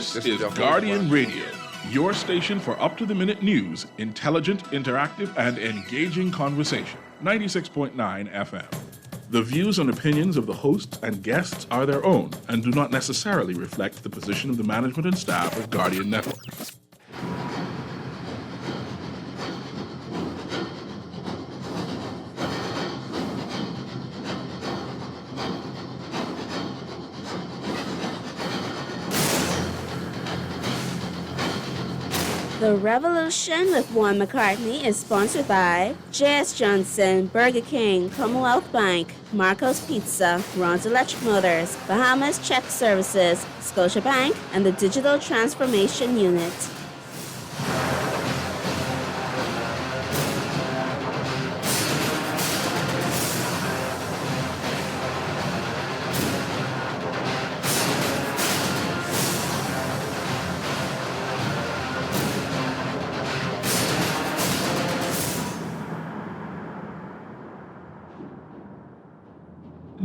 This is Guardian Radio, your station for up-to-the-minute news, intelligent, interactive, and engaging conversation. 96.9 FM. The views and opinions of the hosts and guests are their own and do not necessarily reflect the position of the management and staff of Guardian Network. The Revolution with Juan McCartney is sponsored by J.S. Johnson, Burger King, Commonwealth Bank, Marco's Pizza, Ron's Electric Motors, Bahamas Check Services, Scotiabank, and the Digital Transformation Unit.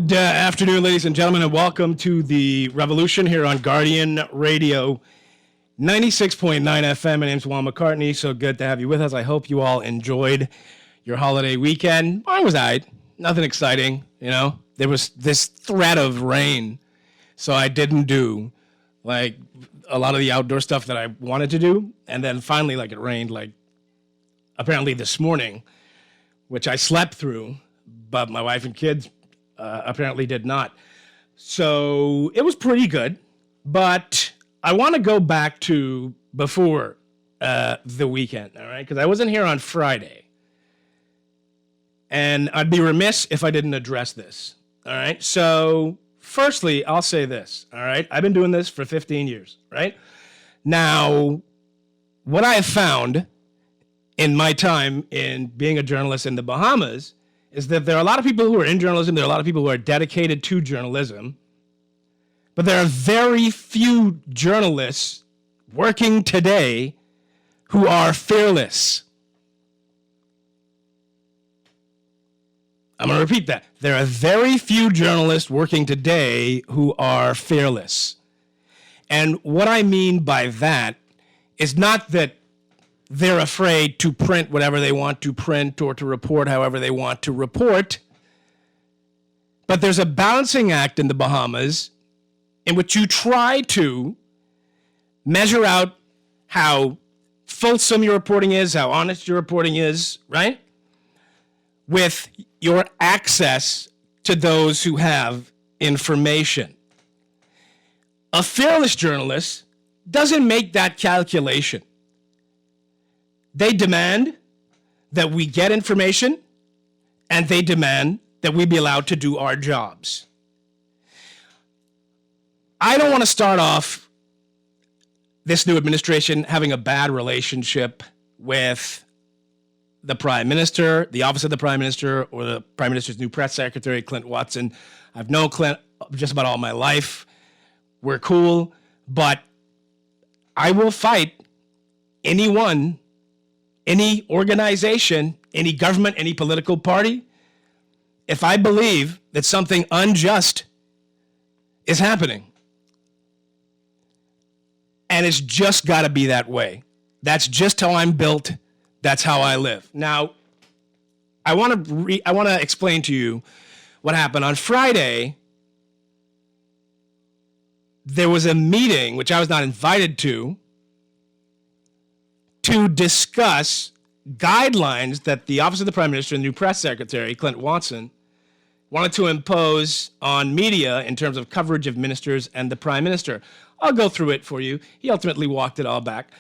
Good afternoon, ladies and gentlemen, and welcome to the Revolution here on Guardian Radio 96.9 FM. My name's Juan McCartney. So good to have you with us. I hope you all enjoyed your holiday weekend. Mine was all right. Nothing exciting, you know. There was this threat of rain, so I didn't do like a lot of the outdoor stuff that I wanted to do. And then finally, like it rained like apparently this morning, which I slept through, but my wife and kids apparently did not. So it was pretty good, but I want to go back to before the weekend, all right? Because I wasn't here on Friday. And I'd be remiss if I didn't address this, all right? So firstly, I'll say this, all right? I've been doing this for 15 years, right? Now, what I have found in my time in being a journalist in the Bahamas is that there are a lot of people who are in journalism, there are a lot of people who are dedicated to journalism, but there are very few journalists working today who are fearless. I'm going to repeat that. There are very few journalists working today who are fearless. And what I mean by that is not that they're afraid to print whatever they want to print or to report however they want to report. But there's a balancing act in the Bahamas in which you try to measure out how fulsome your reporting is, how honest your reporting is, right? With your access to those who have information. A fearless journalist doesn't make that calculation. They demand that we get information, and they demand that we be allowed to do our jobs. I don't want to start off this new administration having a bad relationship with the Prime Minister, the Office of the Prime Minister, or the Prime Minister's new press secretary, Clint Watson. I've known Clint just about all my life. We're cool, but I will fight anyone, any organization, any government, any political party, if I believe that something unjust is happening. And it's just got to be that way. That's just how I'm built. That's how I live. Now, I want to explain to you what happened on Friday. There was a meeting, which I was not invited to discuss guidelines that the Office of the Prime Minister and the new press secretary, Clint Watson, wanted to impose on media in terms of coverage of ministers and the Prime Minister. I'll go through it for you. He ultimately walked it all back,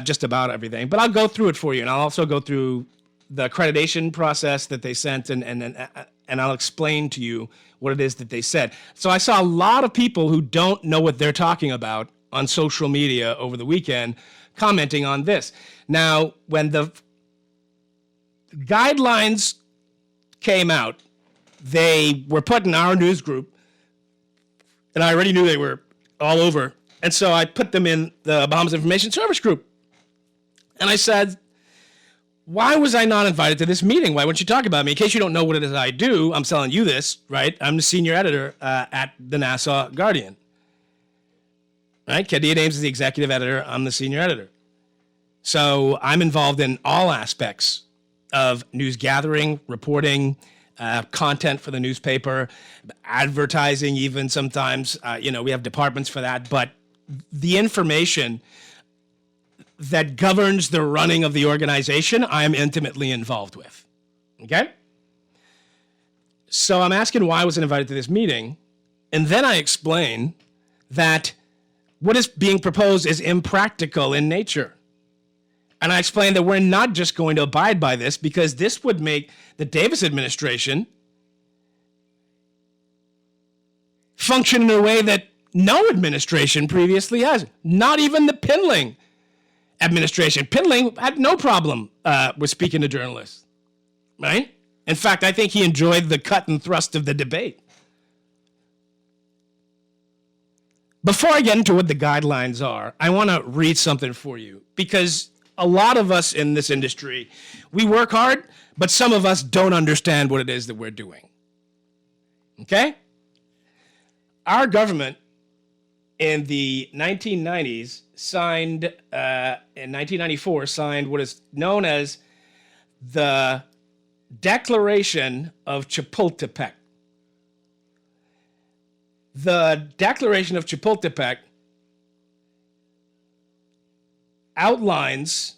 just about everything. But I'll go through it for you, and I'll also go through the accreditation process that they sent, and I'll explain to you what it is that they said. So I saw a lot of people who don't know what they're talking about on social media over the weekend commenting on this. Now, when the guidelines came out, they were put in our news group, and I already knew they were all over. And so I put them in the Bahamas Information Service group. And I said, why was I not invited to this meeting? Why wouldn't you talk about me? In case you don't know what it is I do, I'm telling you this, right? I'm the senior editor at the Nassau Guardian. Right? Khadija Dames is the executive editor. I'm the senior editor. So I'm involved in all aspects of news gathering, reporting, content for the newspaper, advertising even sometimes. We have departments for that. But the information that governs the running of the organization, I am intimately involved with. Okay? So I'm asking why I wasn't invited to this meeting. And then I explain that what is being proposed is impractical in nature. And I explained that we're not just going to abide by this because this would make the Davis administration function in a way that no administration previously has. Not even the Pindling administration. Pindling had no problem with speaking to journalists, right? In fact, I think he enjoyed the cut and thrust of the debate. Before I get into what the guidelines are, I want to read something for you because a lot of us in this industry, we work hard, but some of us don't understand what it is that we're doing. Okay? Our government in the 1990s signed, in 1994, signed what is known as the Declaration of Chapultepec. The Declaration of Chapultepec outlines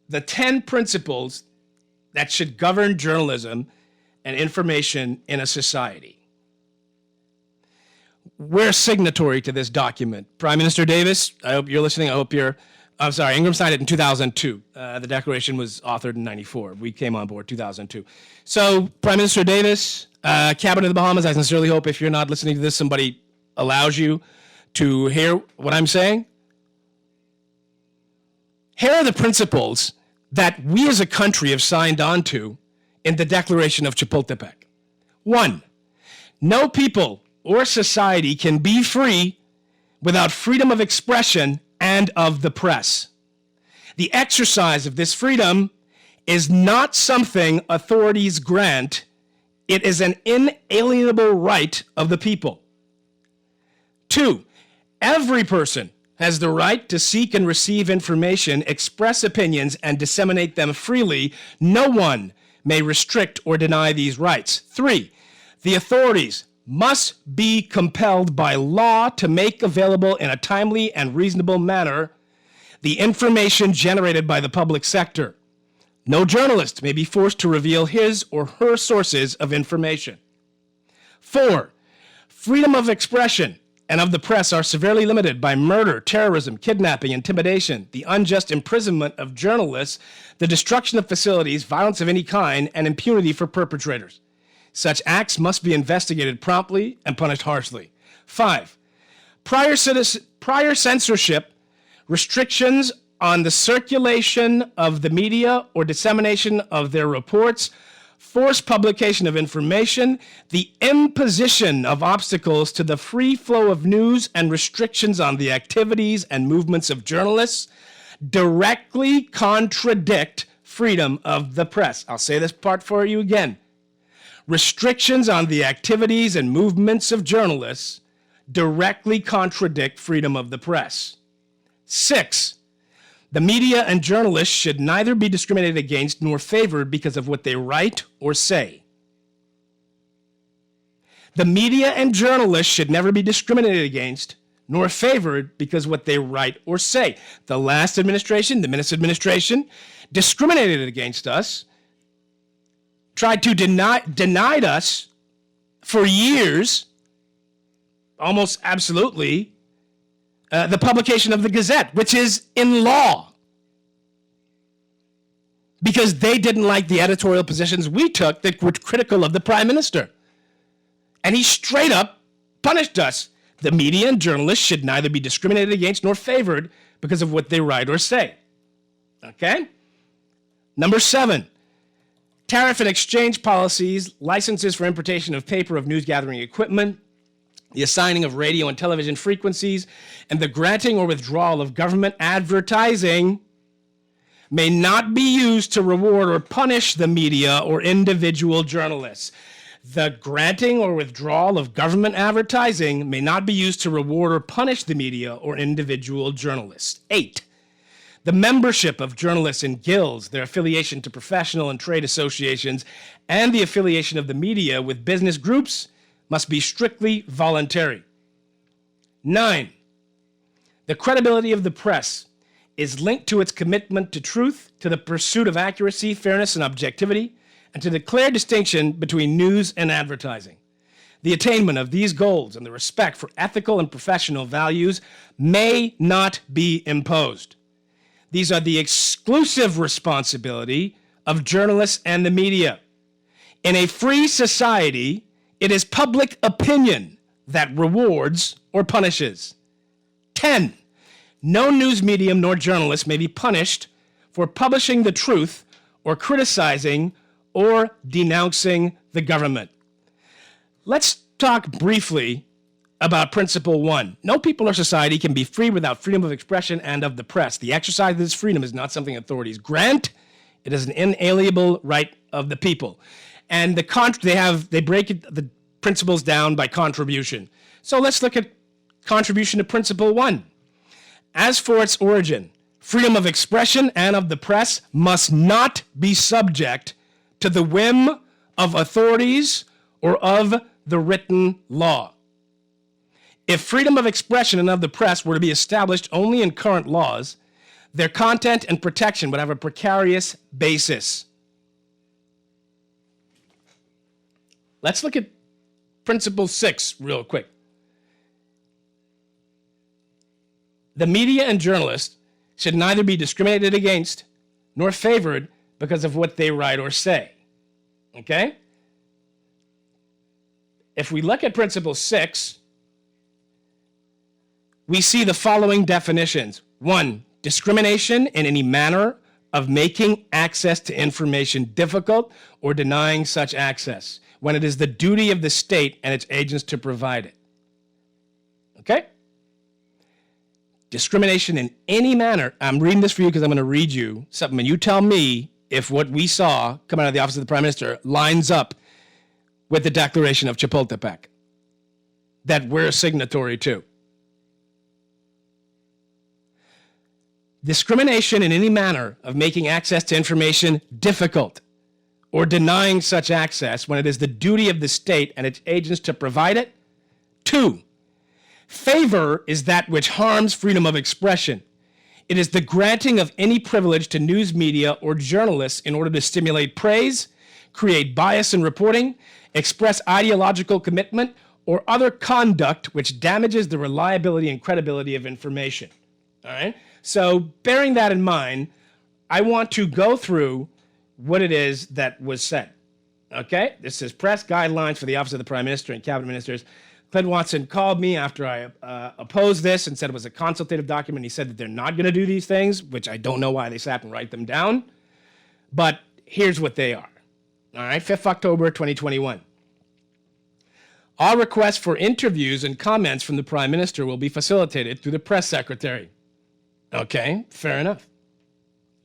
the 10 principles that should govern journalism and information in a society. We're signatory to this document. Prime Minister Davis, I hope you're listening. Ingram signed it in 2002. The declaration was authored in 94. We came on board 2002. So Prime Minister Davis, Cabinet of the Bahamas, I sincerely hope if you're not listening to this, somebody allows you to hear what I'm saying. Here are the principles that we as a country have signed on to in the Declaration of Chapultepec. 1, no people or society can be free without freedom of expression and of the press. The exercise of this freedom is not something authorities grant. It is an inalienable right of the people. 2, every person has the right to seek and receive information, express opinions, and disseminate them freely. No one may restrict or deny these rights. 3, the authorities must be compelled by law to make available in a timely and reasonable manner the information generated by the public sector. No journalist may be forced to reveal his or her sources of information. 4, freedom of expression and of the press are severely limited by murder, terrorism, kidnapping, intimidation, the unjust imprisonment of journalists, the destruction of facilities, violence of any kind, and impunity for perpetrators. Such acts must be investigated promptly and punished harshly. 5, prior censorship, restrictions on the circulation of the media or dissemination of their reports, forced publication of information, the imposition of obstacles to the free flow of news, and restrictions on the activities and movements of journalists directly contradict freedom of the press. I'll say this part for you again. Restrictions on the activities and movements of journalists directly contradict freedom of the press. 6, the media and journalists should neither be discriminated against nor favored because of what they write or say. The media and journalists should never be discriminated against nor favored because of what they write or say. The last administration, the Minnis administration, discriminated against us, tried to denied us for years, almost absolutely, the publication of the Gazette, which is in law, because they didn't like the editorial positions we took that were critical of the Prime Minister. And he straight up punished us. The media and journalists should neither be discriminated against nor favored because of what they write or say. Okay? Number 7, tariff and exchange policies, licenses for importation of paper of news gathering equipment, the assigning of radio and television frequencies, and the granting or withdrawal of government advertising may not be used to reward or punish the media or individual journalists. The granting or withdrawal of government advertising may not be used to reward or punish the media or individual journalists. 8. The membership of journalists in guilds, their affiliation to professional and trade associations, and the affiliation of the media with business groups must be strictly voluntary. 9. The credibility of the press is linked to its commitment to truth, to the pursuit of accuracy, fairness, and objectivity, and to the clear distinction between news and advertising. The attainment of these goals and the respect for ethical and professional values may not be imposed. These are the exclusive responsibility of journalists and the media. In a free society, it is public opinion that rewards or punishes. 10. No news medium nor journalist may be punished for publishing the truth or criticizing or denouncing the government. Let's talk briefly about Principle 1. No people or society can be free without freedom of expression and of the press. The exercise of this freedom is not something authorities grant. It is an inalienable right of the people. And they break the principles down by contribution. So let's look at contribution to Principle 1. As for its origin, freedom of expression and of the press must not be subject to the whim of authorities or of the written law. If freedom of expression and of the press were to be established only in current laws, their content and protection would have a precarious basis. Let's look at Principle 6 real quick. The media and journalists should neither be discriminated against nor favored because of what they write or say. Okay? If we look at Principle 6, we see the following definitions. 1, discrimination in any manner of making access to information difficult or denying such access when it is the duty of the state and its agents to provide it. Okay? Discrimination in any manner. I'm reading this for you because I'm going to read you something, and you tell me if what we saw come out of the office of the Prime Minister lines up with the Declaration of Chapultepec that we're a signatory to. Discrimination in any manner of making access to information difficult or denying such access when it is the duty of the state and its agents to provide it. 2, favor is that which harms freedom of expression. It is the granting of any privilege to news media or journalists in order to stimulate praise, create bias in reporting, express ideological commitment, or other conduct which damages the reliability and credibility of information. All right? So bearing that in mind, I want to go through what it is that was said. Okay? This is press guidelines for the Office of the Prime Minister and Cabinet Ministers. Clint Watson called me after I opposed this and said it was a consultative document. He said that they're not going to do these things, which I don't know why they sat and write them down. But here's what they are. All right, 5th October 2021. All requests for interviews and comments from the Prime Minister will be facilitated through the press secretary. Okay, fair enough.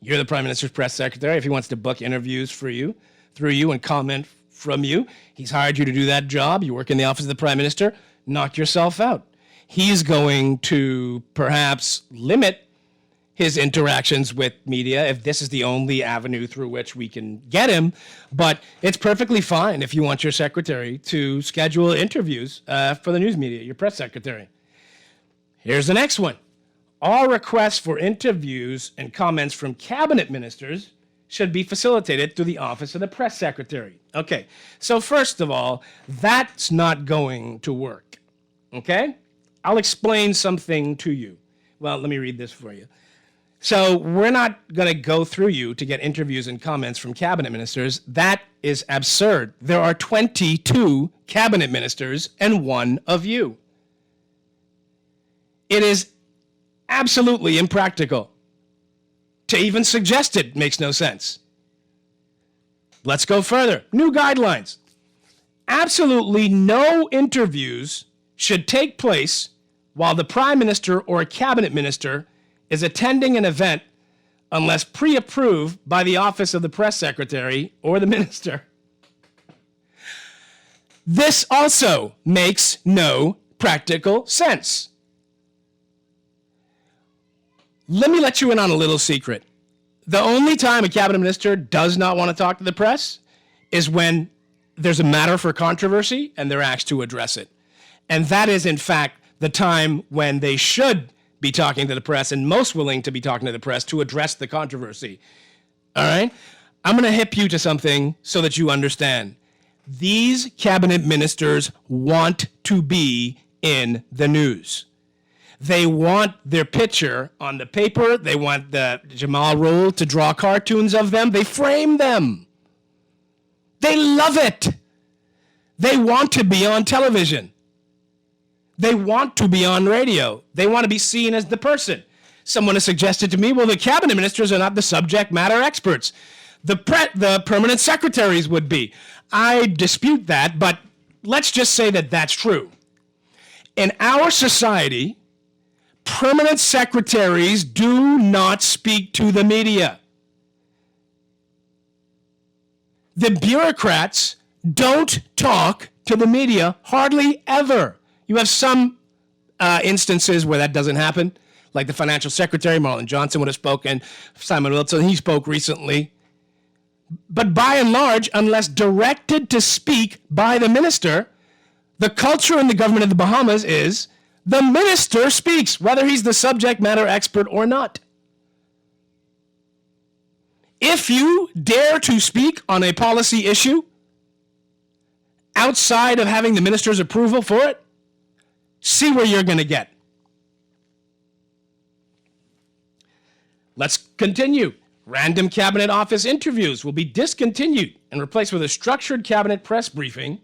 You're the Prime Minister's press secretary. If he wants to book interviews for you, through you, and comment from you, he's hired you to do that job. You work in the office of the Prime Minister. Knock yourself out. He's going to perhaps limit his interactions with media if this is the only avenue through which we can get him. But it's perfectly fine if you want your secretary to schedule interviews for the news media, your press secretary. Here's the next one. All requests for interviews and comments from cabinet ministers should be facilitated through the office of the press secretary. Okay, so first of all, that's not going to work, okay? I'll explain something to you. Well, let me read this for you. So we're not going to go through you to get interviews and comments from cabinet ministers. That is absurd. There are 22 cabinet ministers and 1 of you. It is absolutely impractical. To even suggest it makes no sense. Let's go further. New guidelines. Absolutely no interviews should take place while the Prime Minister or a cabinet minister is attending an event unless pre-approved by the office of the press secretary or the minister. This also makes no practical sense. Let me let you in on a little secret. The only time a cabinet minister does not want to talk to the press is when there's a matter for controversy and they're asked to address it. And that is, in fact, the time when they should be talking to the press and most willing to be talking to the press to address the controversy. All right? I'm going to hip you to something so that you understand. These cabinet ministers want to be in the news. They want their picture on the paper. They want the Jamal Rule to draw cartoons of them. They frame them. They love it. They want to be on television. They want to be on radio. They want to be seen as the person. Someone has suggested to me, well, the cabinet ministers are not the subject matter experts. The permanent secretaries would be. I dispute that, but let's just say that that's true. In our society, permanent secretaries do not speak to the media. The bureaucrats don't talk to the media hardly ever. You have some instances where that doesn't happen, like the financial secretary, Marlon Johnson, would have spoken, Simon Wilson, he spoke recently. But by and large, unless directed to speak by the minister, the culture in the government of the Bahamas is the minister speaks, whether he's the subject matter expert or not. If you dare to speak on a policy issue outside of having the minister's approval for it, see where you're going to get. Let's continue. Random cabinet office interviews will be discontinued and replaced with a structured cabinet press briefing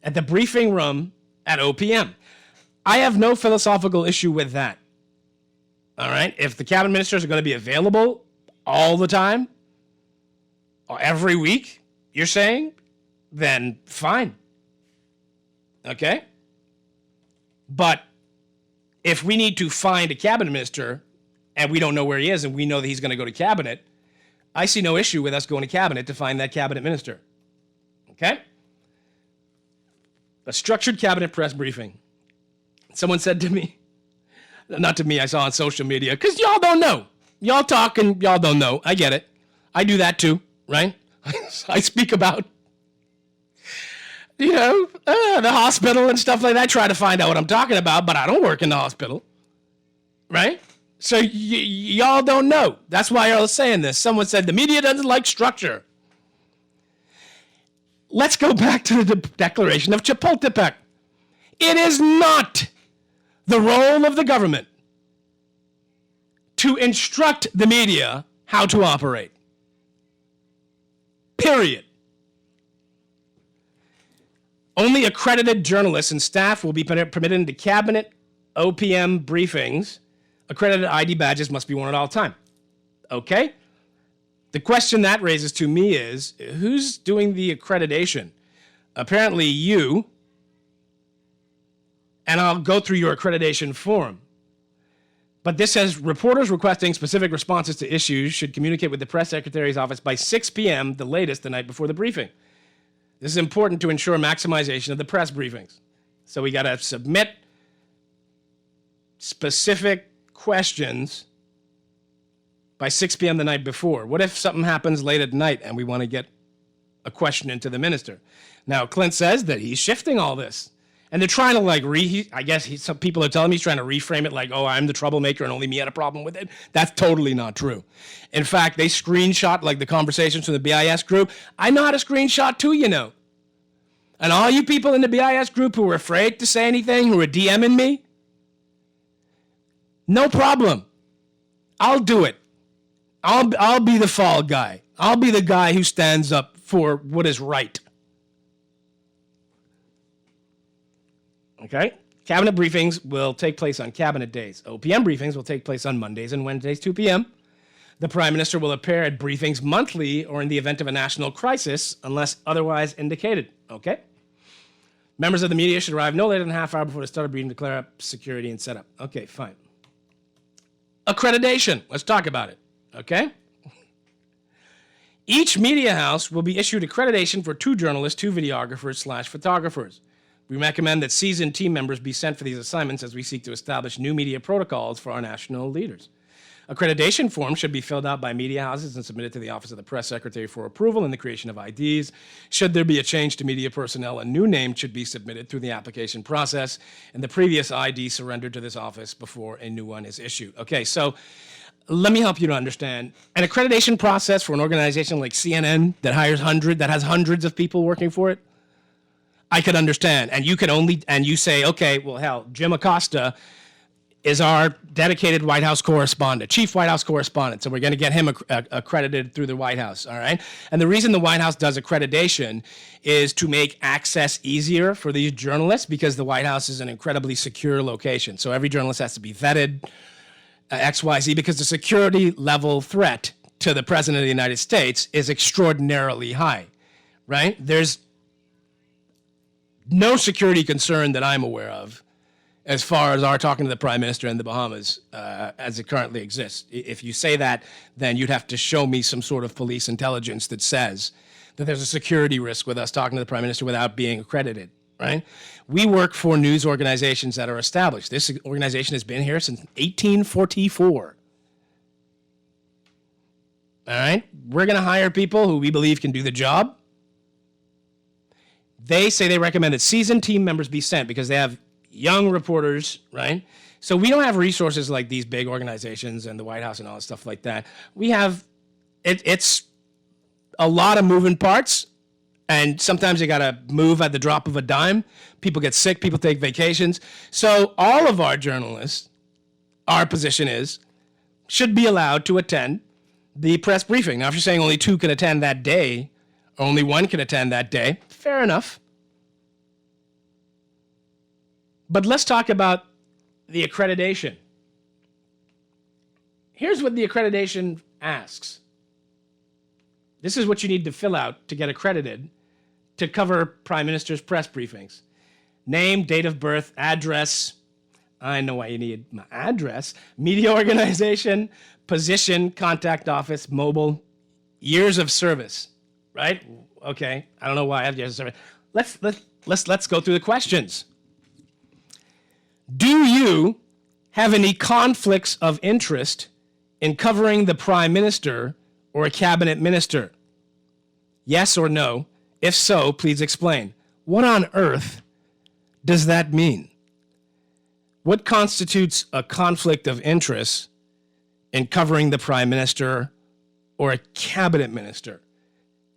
at the briefing room at OPM. I have no philosophical issue with that. All right? If the cabinet ministers are going to be available all the time, or every week, you're saying, then fine. Okay? But if we need to find a cabinet minister and we don't know where he is and we know that he's going to go to cabinet, I see no issue with us going to cabinet to find that cabinet minister. Okay? A structured cabinet press briefing. Someone said to me, not to me, I saw on social media, because y'all don't know. Y'all talk and y'all don't know. I get it. I do that too, right? I speak about, the hospital and stuff like that. I try to find out what I'm talking about, but I don't work in the hospital, right? So y'all don't know. That's why I was saying this. Someone said the media doesn't like structure. Let's go back to the Declaration of Chapultepec. It is not the role of the government to instruct the media how to operate. Period. Only accredited journalists and staff will be permitted into cabinet OPM briefings. Accredited ID badges must be worn at all time. Okay? The question that raises to me is, who's doing the accreditation? Apparently you, and I'll go through your accreditation form. But this says, reporters requesting specific responses to issues should communicate with the press secretary's office by 6 p.m., the latest, the night before the briefing. This is important to ensure maximization of the press briefings. So we got to submit specific questions by 6 p.m. the night before. What if something happens late at night and we want to get a question into the minister? Now, Clint says that he's shifting all this. And they're trying to some people are telling me he's trying to reframe it like, oh, I'm the troublemaker and only me had a problem with it. That's totally not true. In fact, they screenshot like the conversations from the BIS group. I know how to screenshot too, And all you people in the BIS group who are afraid to say anything, who are DMing me, no problem. I'll do it. I'll be the fall guy. I'll be the guy who stands up for what is right. Okay? Cabinet briefings will take place on cabinet days. OPM briefings will take place on Mondays and Wednesdays, 2 p.m. The Prime Minister will appear at briefings monthly or in the event of a national crisis, unless otherwise indicated. Okay? Members of the media should arrive no later than a half hour before the start of briefing to clear up security and setup. Okay, fine. Accreditation. Let's talk about it. Okay? Each media house will be issued accreditation for 2 journalists, 2 videographers/photographers. We recommend that seasoned team members be sent for these assignments as we seek to establish new media protocols for our national leaders. Accreditation forms should be filled out by media houses and submitted to the Office of the Press Secretary for approval and the creation of IDs. Should there be a change to media personnel, a new name should be submitted through the application process, and the previous ID surrendered to this office before a new one is issued. Okay, so let me help you to understand. An accreditation process for an organization like CNN that has hundreds of people working for it, I could understand. And you say, okay, well, hell, Jim Acosta is our dedicated White House correspondent, chief White House correspondent. So we're going to get him accredited through the White House, all right? And the reason the White House does accreditation is to make access easier for these journalists because the White House is an incredibly secure location. So every journalist has to be vetted, XYZ, because the security level threat to the President of the United States is extraordinarily high, right? There's no security concern that I'm aware of as far as our talking to the Prime Minister in the Bahamas as it currently exists. If you say that, then you'd have to show me some sort of police intelligence that says that there's a security risk with us talking to the Prime Minister without being accredited, right? We work for news organizations that are established. This organization has been here since 1844. All right? We're going to hire people who we believe can do the job. They say they recommend that seasoned team members be sent because they have young reporters, right? So we don't have resources like these big organizations and the White House and all that stuff like that. We have, it's a lot of moving parts, and sometimes you got to move at the drop of a dime. People get sick, people take vacations. So all of our journalists, our position is, should be allowed to attend the press briefing. Now, if you're saying only 2 can attend that day, or only 1 can attend that day, fair enough. But let's talk about the accreditation. Here's what the accreditation asks. This is what you need to fill out to get accredited to cover Prime Minister's press briefings. Name, date of birth, address. I know why you need my address. Media organization, position, contact office, mobile, years of service, right? Okay, I don't know why I have years of service. Let's go through the questions. Do you have any conflicts of interest in covering the Prime Minister or a cabinet minister? Yes or no? If so, please explain. What on earth does that mean? What constitutes a conflict of interest in covering the Prime Minister or a cabinet minister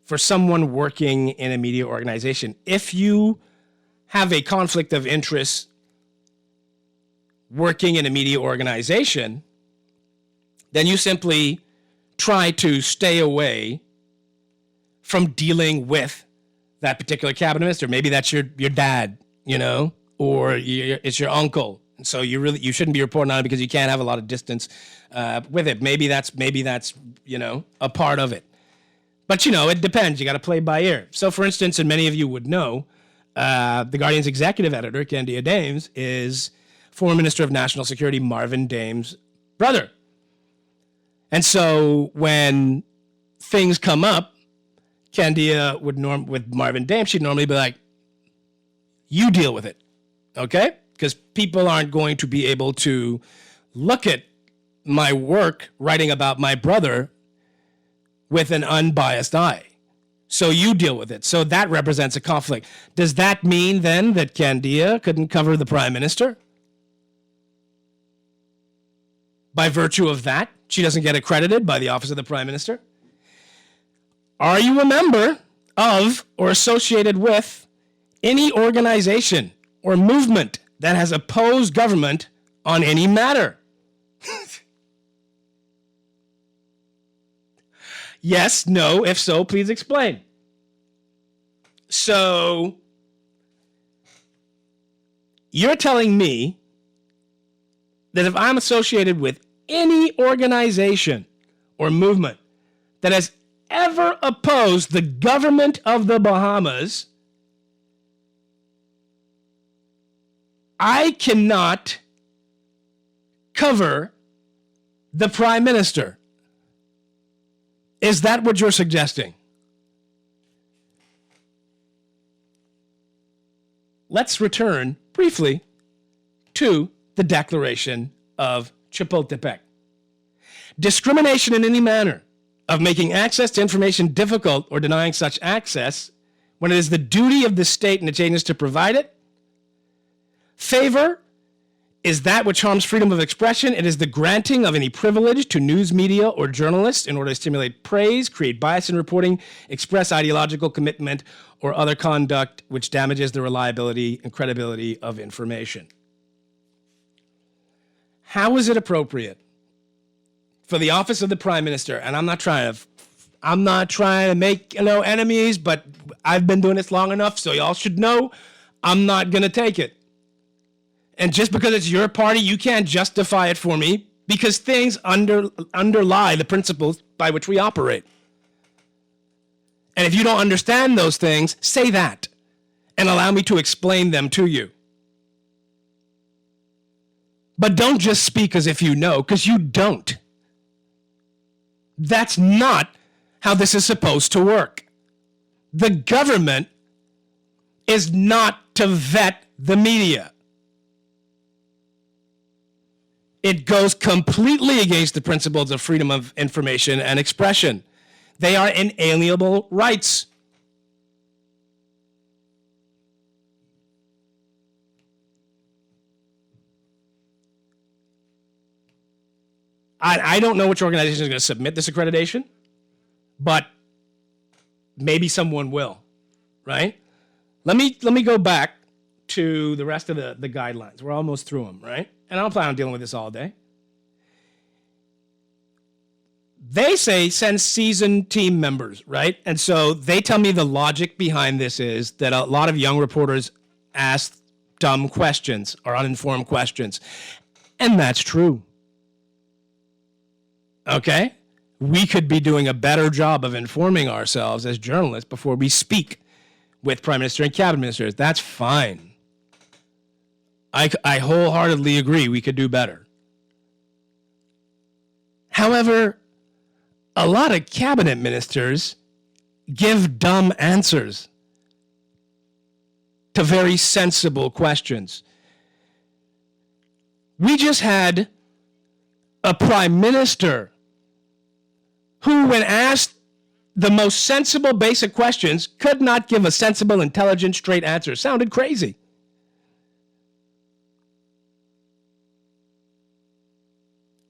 for someone working in a media organization? If you have a conflict of interest working in a media organization, then you simply try to stay away from dealing with that particular cabinet minister. Maybe that's your dad, you know, or it's your uncle. And so you shouldn't be reporting on it because you can't have a lot of distance with it. Maybe that's you know, a part of it. But you know, it depends. You got to play by ear. So, for instance, and many of you would know, the Guardian's executive editor, Candia Dames, is former Minister of National Security Marvin Dames' brother. And so when things come up, Candia with Marvin Dames, she'd normally be like, you deal with it, okay? Because people aren't going to be able to look at my work writing about my brother with an unbiased eye. So you deal with it. So that represents a conflict. Does that mean then that Candia couldn't cover the Prime Minister? By virtue of that, she doesn't get accredited by the Office of the Prime Minister? Are you a member of or associated with any organization or movement that has opposed government on any matter? Yes, no, if so, please explain. So, you're telling me that if I'm associated with any organization or movement that has ever opposed the government of the Bahamas, I cannot cover the Prime Minister. Is that what you're suggesting? Let's return briefly to the Declaration of Chapultepec. Discrimination in any manner of making access to information difficult or denying such access when it is the duty of the state and its agents to provide it. Favor is that which harms freedom of expression. It is the granting of any privilege to news media or journalists in order to stimulate praise, create bias in reporting, express ideological commitment, or other conduct which damages the reliability and credibility of information. How is it appropriate for the office of the Prime Minister, and I'm not trying to make enemies, but I've been doing this long enough, so y'all should know I'm not going to take it. And just because it's your party, you can't justify it for me, because things underlie the principles by which we operate. And if you don't understand those things, say that and allow me to explain them to you. But don't just speak as if you know, because you don't. That's not how this is supposed to work. The government is not to vet the media. It goes completely against the principles of freedom of information and expression. They are inalienable rights. I don't know which organization is going to submit this accreditation, but maybe someone will, right? Let me go back to the rest of the guidelines. We're almost through them, right? And I don't plan on dealing with this all day. They say send seasoned team members, right? And so they tell me the logic behind this is that a lot of young reporters ask dumb questions or uninformed questions. And that's true. Okay? We could be doing a better job of informing ourselves as journalists before we speak with Prime Minister and Cabinet Ministers. That's fine. I wholeheartedly agree we could do better. However, a lot of cabinet ministers give dumb answers to very sensible questions. We just had a prime minister who, when asked the most sensible basic questions, could not give a sensible, intelligent, straight answer. Sounded crazy.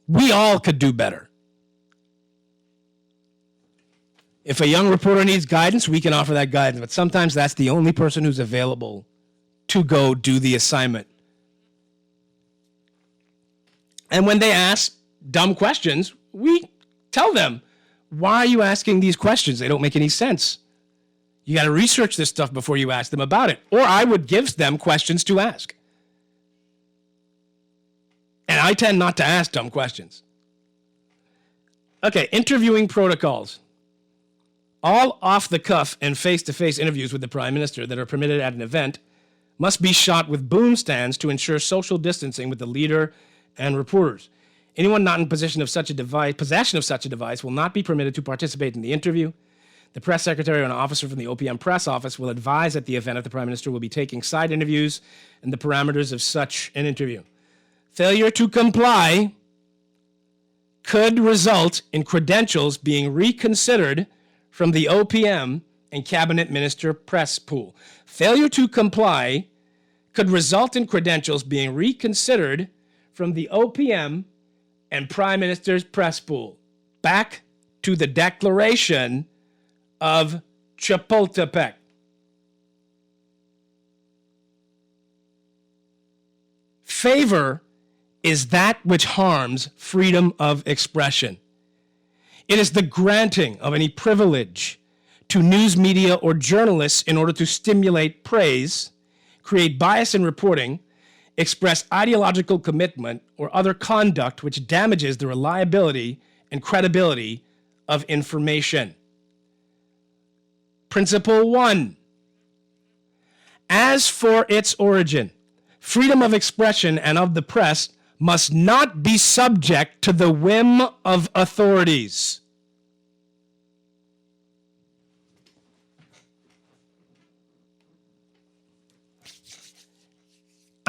We all could do better. If a young reporter needs guidance, we can offer that guidance, but sometimes that's the only person who's available to go do the assignment. And when they ask dumb questions, we tell them, why are you asking these questions? They don't make any sense. You got to research this stuff before you ask them about it. Or I would give them questions to ask. And I tend not to ask dumb questions. Okay, interviewing protocols. All off-the-cuff and face-to-face interviews with the Prime Minister that are permitted at an event must be shot with boom stands to ensure social distancing with the leader and reporters. Anyone not in possession of such a device will not be permitted to participate in the interview. The press secretary or an officer from the OPM press office will advise at the event if the Prime Minister will be taking side interviews and the parameters of such an interview. Failure to comply could result in credentials being reconsidered from the OPM and Cabinet Minister press pool. Failure to comply could result in credentials being reconsidered from the OPM and Prime Minister's press pool. Back to the Declaration of Chapultepec. Favor is that which harms freedom of expression. It is the granting of any privilege to news media or journalists in order to stimulate praise, create bias in reporting, express ideological commitment, or other conduct which damages the reliability and credibility of information. Principle 1. As for its origin, freedom of expression and of the press must not be subject to the whim of authorities.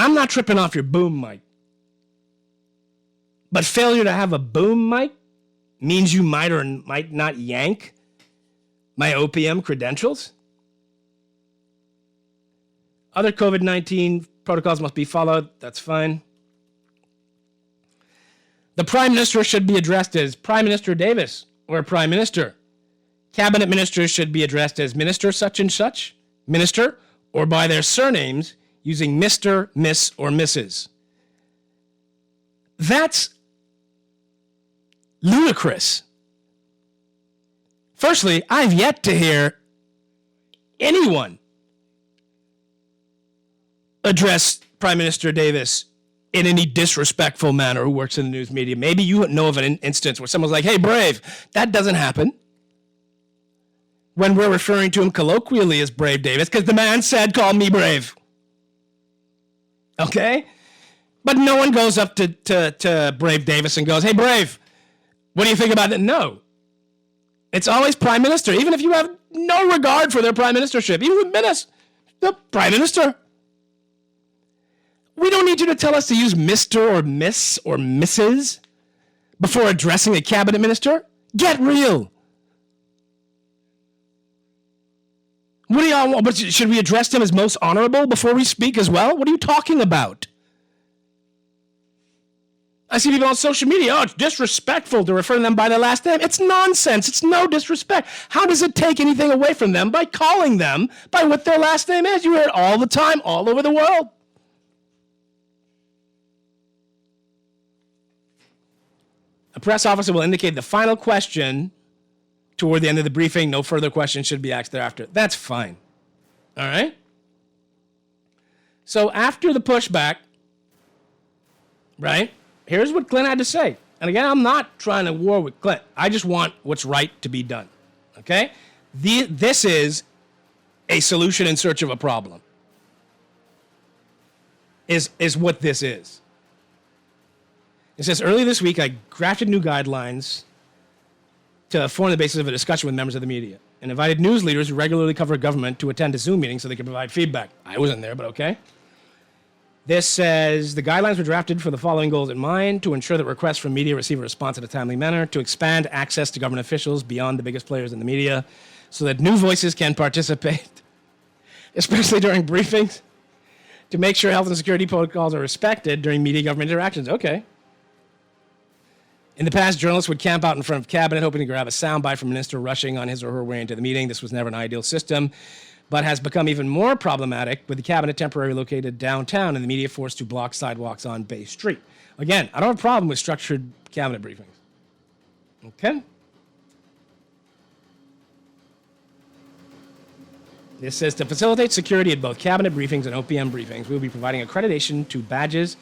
I'm not tripping off your boom mic. But failure to have a boom mic means you might or might not yank my OPM credentials. Other COVID-19 protocols must be followed. That's fine. The Prime Minister should be addressed as Prime Minister Davis or Prime Minister. Cabinet ministers should be addressed as Minister such and such, Minister, or by their surnames using Mr., Miss, or Mrs. That's ludicrous. Firstly, I've yet to hear anyone address Prime Minister Davis in any disrespectful manner who works in the news media. Maybe you know of an instance where someone's like, hey, Brave. That doesn't happen when we're referring to him colloquially as Brave Davis because the man said, call me Brave. Okay? But no one goes up to Brave Davis and goes, hey, Brave, what do you think about it? No. It's always Prime Minister, even if you have no regard for their prime ministership, even with Minis, the Prime Minister. We don't need you to tell us to use Mr. or Miss or Mrs. before addressing a cabinet minister. Get real. What do y'all want? But should we address him as most honorable before we speak as well? What are you talking about? I see people on social media, oh, it's disrespectful to refer to them by their last name. It's nonsense. It's no disrespect. How does it take anything away from them by calling them by what their last name is? You hear it all the time, all over the world. A press officer will indicate the final question toward the end of the briefing. No further questions should be asked thereafter. That's fine. All right? So after the pushback, right, here's what Clint had to say. And again, I'm not trying to war with Clint. I just want what's right to be done. Okay? This is a solution in search of a problem. Is what this is. It says, earlier this week, I drafted new guidelines to form the basis of a discussion with members of the media and invited news leaders who regularly cover government to attend a Zoom meeting so they could provide feedback. I wasn't there, but okay. This says, the guidelines were drafted for the following goals in mind: to ensure that requests from media receive a response in a timely manner, to expand access to government officials beyond the biggest players in the media so that new voices can participate, especially during briefings, to make sure health and security protocols are respected during media-government interactions. Okay. In the past, journalists would camp out in front of cabinet hoping to grab a soundbite from a minister rushing on his or her way into the meeting. This was never an ideal system, but has become even more problematic with the cabinet temporarily located downtown and the media forced to block sidewalks on Bay Street. Again, I don't have a problem with structured cabinet briefings. Okay? This says, to facilitate security at both cabinet briefings and OPM briefings, we will be providing accreditation to badges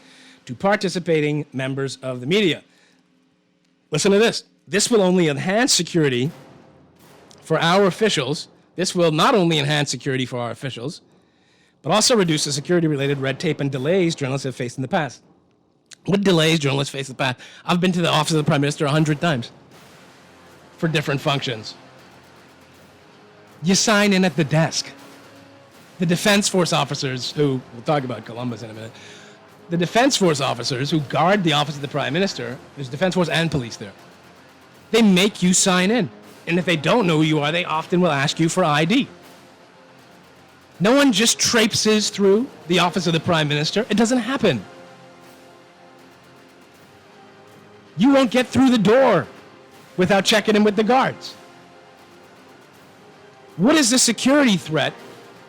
to participating members of the media. Listen to this. This will only enhance security for our officials. This will not only enhance security for our officials, but also reduce the security-related red tape and delays journalists have faced in the past. What delays journalists face in the past? I've been to the office of the Prime Minister 100 times for different functions. You sign in at the desk. The Defense Force officers who, we'll talk about Columbus in a minute, the Defense Force officers who guard the office of the Prime Minister, there's Defense Force and police there. They make you sign in. And if they don't know who you are, they often will ask you for ID. No one just traipses through the office of the Prime Minister. It doesn't happen. You won't get through the door without checking in with the guards. What is the security threat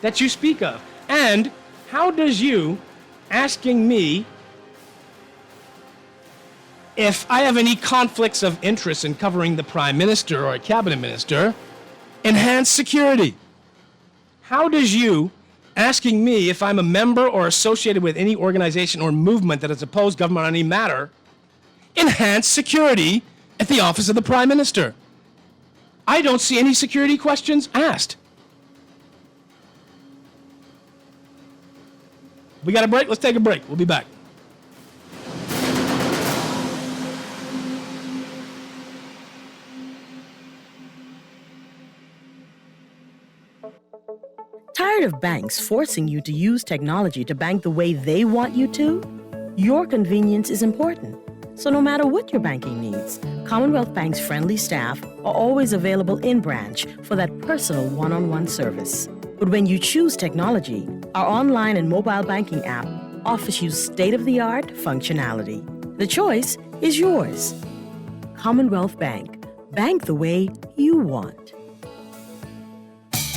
that you speak of? And how does you asking me if I have any conflicts of interest in covering the Prime Minister or a cabinet minister enhance security? How does you asking me if I'm a member or associated with any organization or movement that has opposed government on any matter enhance security at the office of the Prime Minister? I don't see any security questions asked. We got a break? Let's take a break. We'll be back. Tired of banks forcing you to use technology to bank the way they want you to? Your convenience is important. So no matter what your banking needs, Commonwealth Bank's friendly staff are always available in branch for that personal one-on-one service. But when you choose technology, our online and mobile banking app offers you state-of-the-art functionality. The choice is yours. Commonwealth Bank. Bank the way you want.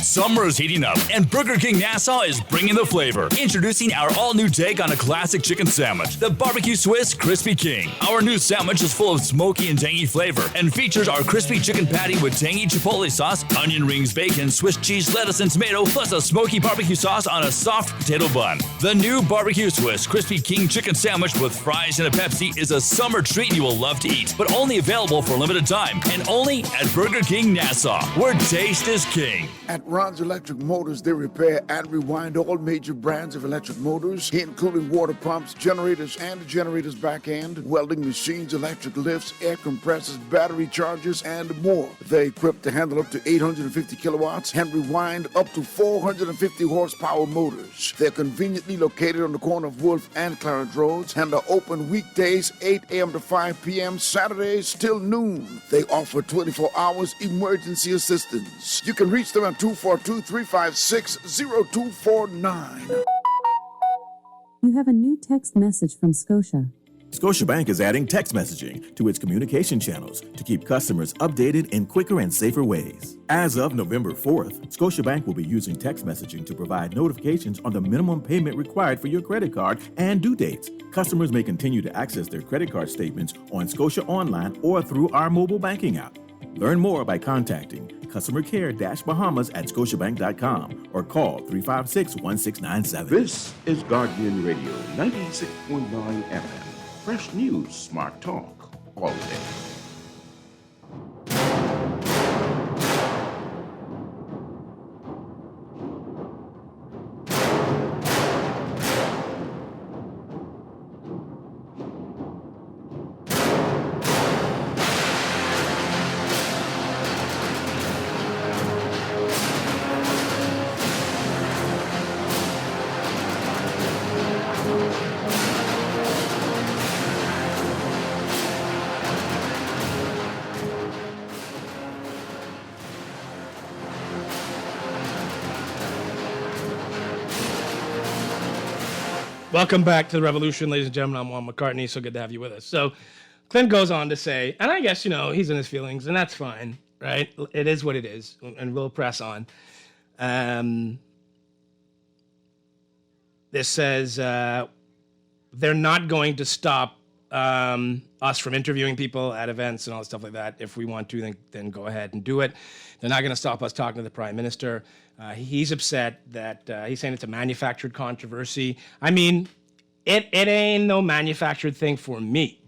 Summer is heating up, and Burger King Nassau is bringing the flavor. Introducing our all-new take on a classic chicken sandwich, the Barbecue Swiss Crispy King. Our new sandwich is full of smoky and tangy flavor and features our crispy chicken patty with tangy chipotle sauce, onion rings, bacon, Swiss cheese, lettuce, and tomato, plus a smoky barbecue sauce on a soft potato bun. The new Barbecue Swiss Crispy King chicken sandwich with fries and a Pepsi is a summer treat you will love to eat, but only available for a limited time and only at Burger King Nassau, where taste is king. At Ron's Electric Motors, they repair and rewind all major brands of electric motors, including water pumps, generators and the generator's back end, welding machines, electric lifts, air compressors, battery chargers, and more. They're equipped to handle up to 850 kilowatts and rewind up to 450 horsepower motors. They're conveniently located on the corner of Wolf and Clarence Roads and are open weekdays 8 a.m. to 5 p.m., Saturdays till noon. They offer 24 hours emergency assistance. You can reach them at 242-356-0249. You have a new text message from Scotia. Scotiabank is adding text messaging to its communication channels to keep customers updated in quicker and safer ways. As of November 4th, Scotiabank will be using text messaging to provide notifications on the minimum payment required for your credit card and due dates. Customers may continue to access their credit card statements on Scotia Online or through our mobile banking app. Learn more by contacting customer care-bahamas at scotiabank.com or call 356-1697. This is Guardian Radio 96.9 FM. Fresh news, smart talk, all day. Welcome back to the Revolution, ladies and gentlemen. I'm Juan McCartney. So good to have you with us. So Clint goes on to say, and I guess, he's in his feelings, and that's fine, right? It is what it is, and we'll press on. This says they're not going to stop us from interviewing people at events and all stuff like that. If we want to, then go ahead and do it. They're not going to stop us talking to the Prime Minister. He's upset that he's saying it's a manufactured controversy. I mean, it ain't no manufactured thing for me.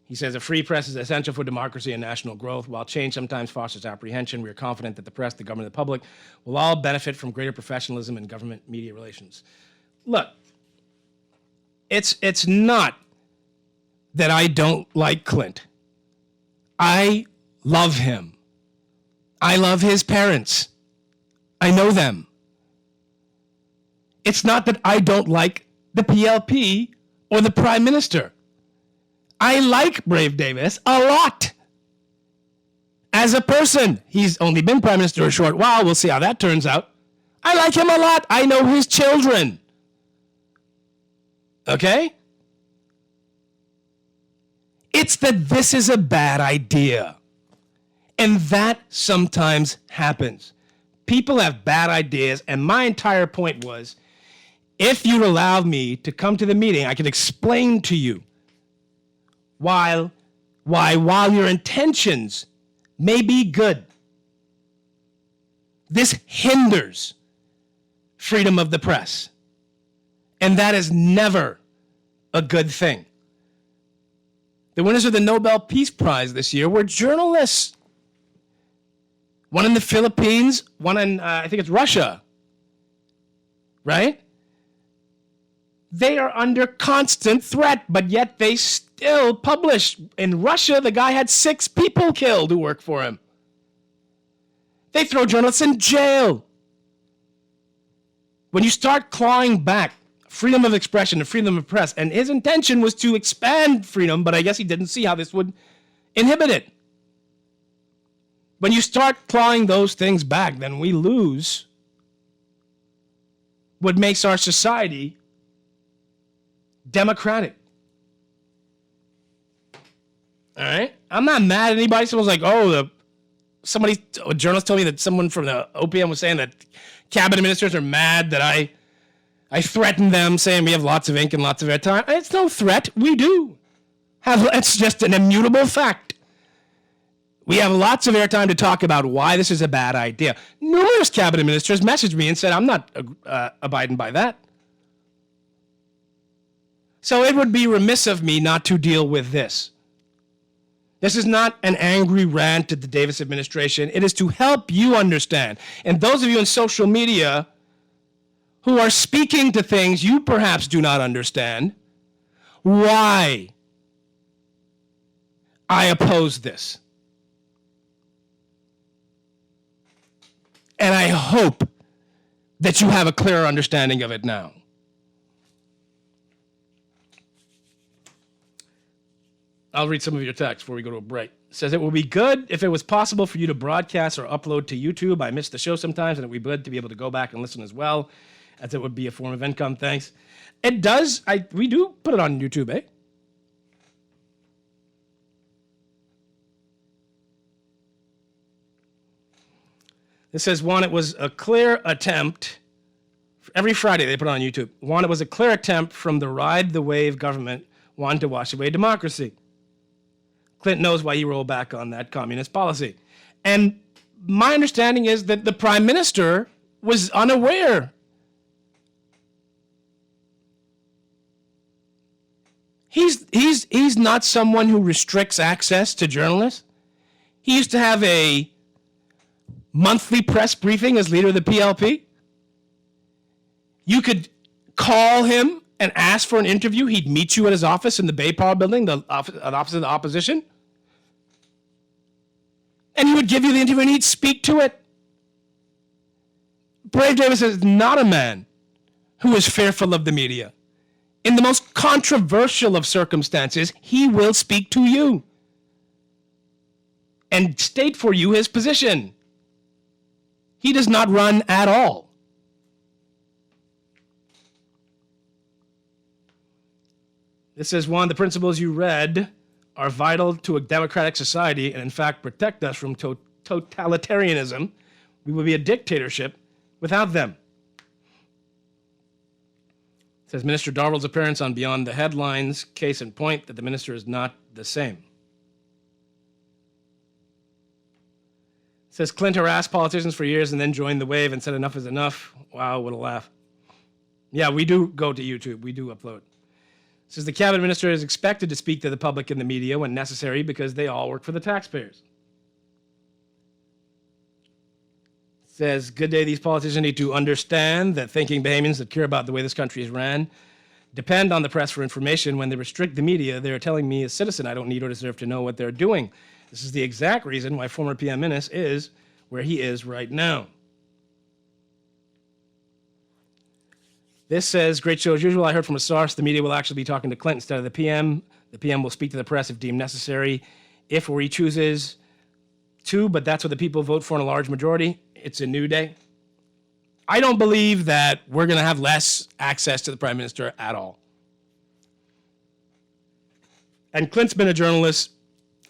He says a free press is essential for democracy and national growth. While change sometimes fosters apprehension, we are confident that the press, the government, and the public will all benefit from greater professionalism in government media relations. Look, it's not that I don't like Clint. I love him. I love his parents. I know them. It's not that I don't like the PLP or the Prime Minister. I like Brave Davis a lot. As a person, he's only been Prime Minister a short while. We'll see how that turns out. I like him a lot. I know his children. Okay? It's that this is a bad idea. And that sometimes happens. People have bad ideas, and my entire point was, if you'd allow me to come to the meeting, I could explain to you why your intentions may be good, this hinders freedom of the press. And that is never a good thing. The winners of the Nobel Peace Prize this year were journalists. One in the Philippines, one in, I think it's Russia. Right? They are under constant threat, but yet they still publish. In Russia, the guy had 6 people killed who work for him. They throw journalists in jail. when you start clawing back freedom of expression and freedom of press, and his intention was to expand freedom, but I guess he didn't see how this would inhibit it. When you start clawing those things back, then we lose what makes our society democratic. All right? I'm not mad at anybody. Someone's like, a journalist told me that someone from the OPM was saying that cabinet ministers are mad that I threatened them, saying we have lots of ink and lots of airtime. It's no threat. We do. It's just an immutable fact. We have lots of airtime to talk about why this is a bad idea. Numerous cabinet ministers messaged me and said, I'm not abiding by that. So it would be remiss of me not to deal with this. This is not an angry rant at the Davis administration. It is to help you understand. And those of you in social media who are speaking to things you perhaps do not understand, why I oppose this. And I hope that you have a clearer understanding of it now. I'll read some of your text before we go to a break. It says, it would be good if it was possible for you to broadcast or upload to YouTube. I miss the show sometimes, and it would be good to be able to go back and listen as well, as it would be a form of income. Thanks. It does. We do put it on YouTube, eh? It says, Juan, it was a clear attempt. Every Friday they put it on YouTube. Juan, it was a clear attempt from the ride the wave government wanted to wash away democracy. Clinton knows why he rolled back on that communist policy. And my understanding is that the prime minister was unaware. He's not someone who restricts access to journalists. He used to have a monthly press briefing as leader of the PLP. You could call him and ask for an interview. He'd meet you at his office in the Bay Power building, the office of the opposition. And he would give you the interview and he'd speak to it. Brave Davis is not a man who is fearful of the media. In the most controversial of circumstances, he will speak to you and state for you his position. He does not run at all. This says, Juan, the principles you read are vital to a democratic society and in fact protect us from totalitarianism. We would be a dictatorship without them. It says, Minister Darville's appearance on Beyond the Headlines, case in point that the minister is not the same. It says, Clint harassed politicians for years and then joined the wave and said enough is enough. Wow, what a laugh. Yeah, we do go to YouTube. We do upload. It says the cabinet minister is expected to speak to the public and the media when necessary because they all work for the taxpayers. It says, good day, these politicians need to understand that thinking Bahamians that care about the way this country is ran depend on the press for information. When they restrict the media, they're telling me as a citizen I don't need or deserve to know what they're doing. This is the exact reason why former PM Minnis is where he is right now. This says, great show as usual. I heard from a source the media will actually be talking to Clinton instead of the PM. The PM will speak to the press if deemed necessary, if or he chooses to, but that's what the people vote for in a large majority. It's a new day. I don't believe that we're going to have less access to the prime minister at all. And Clint's been a journalist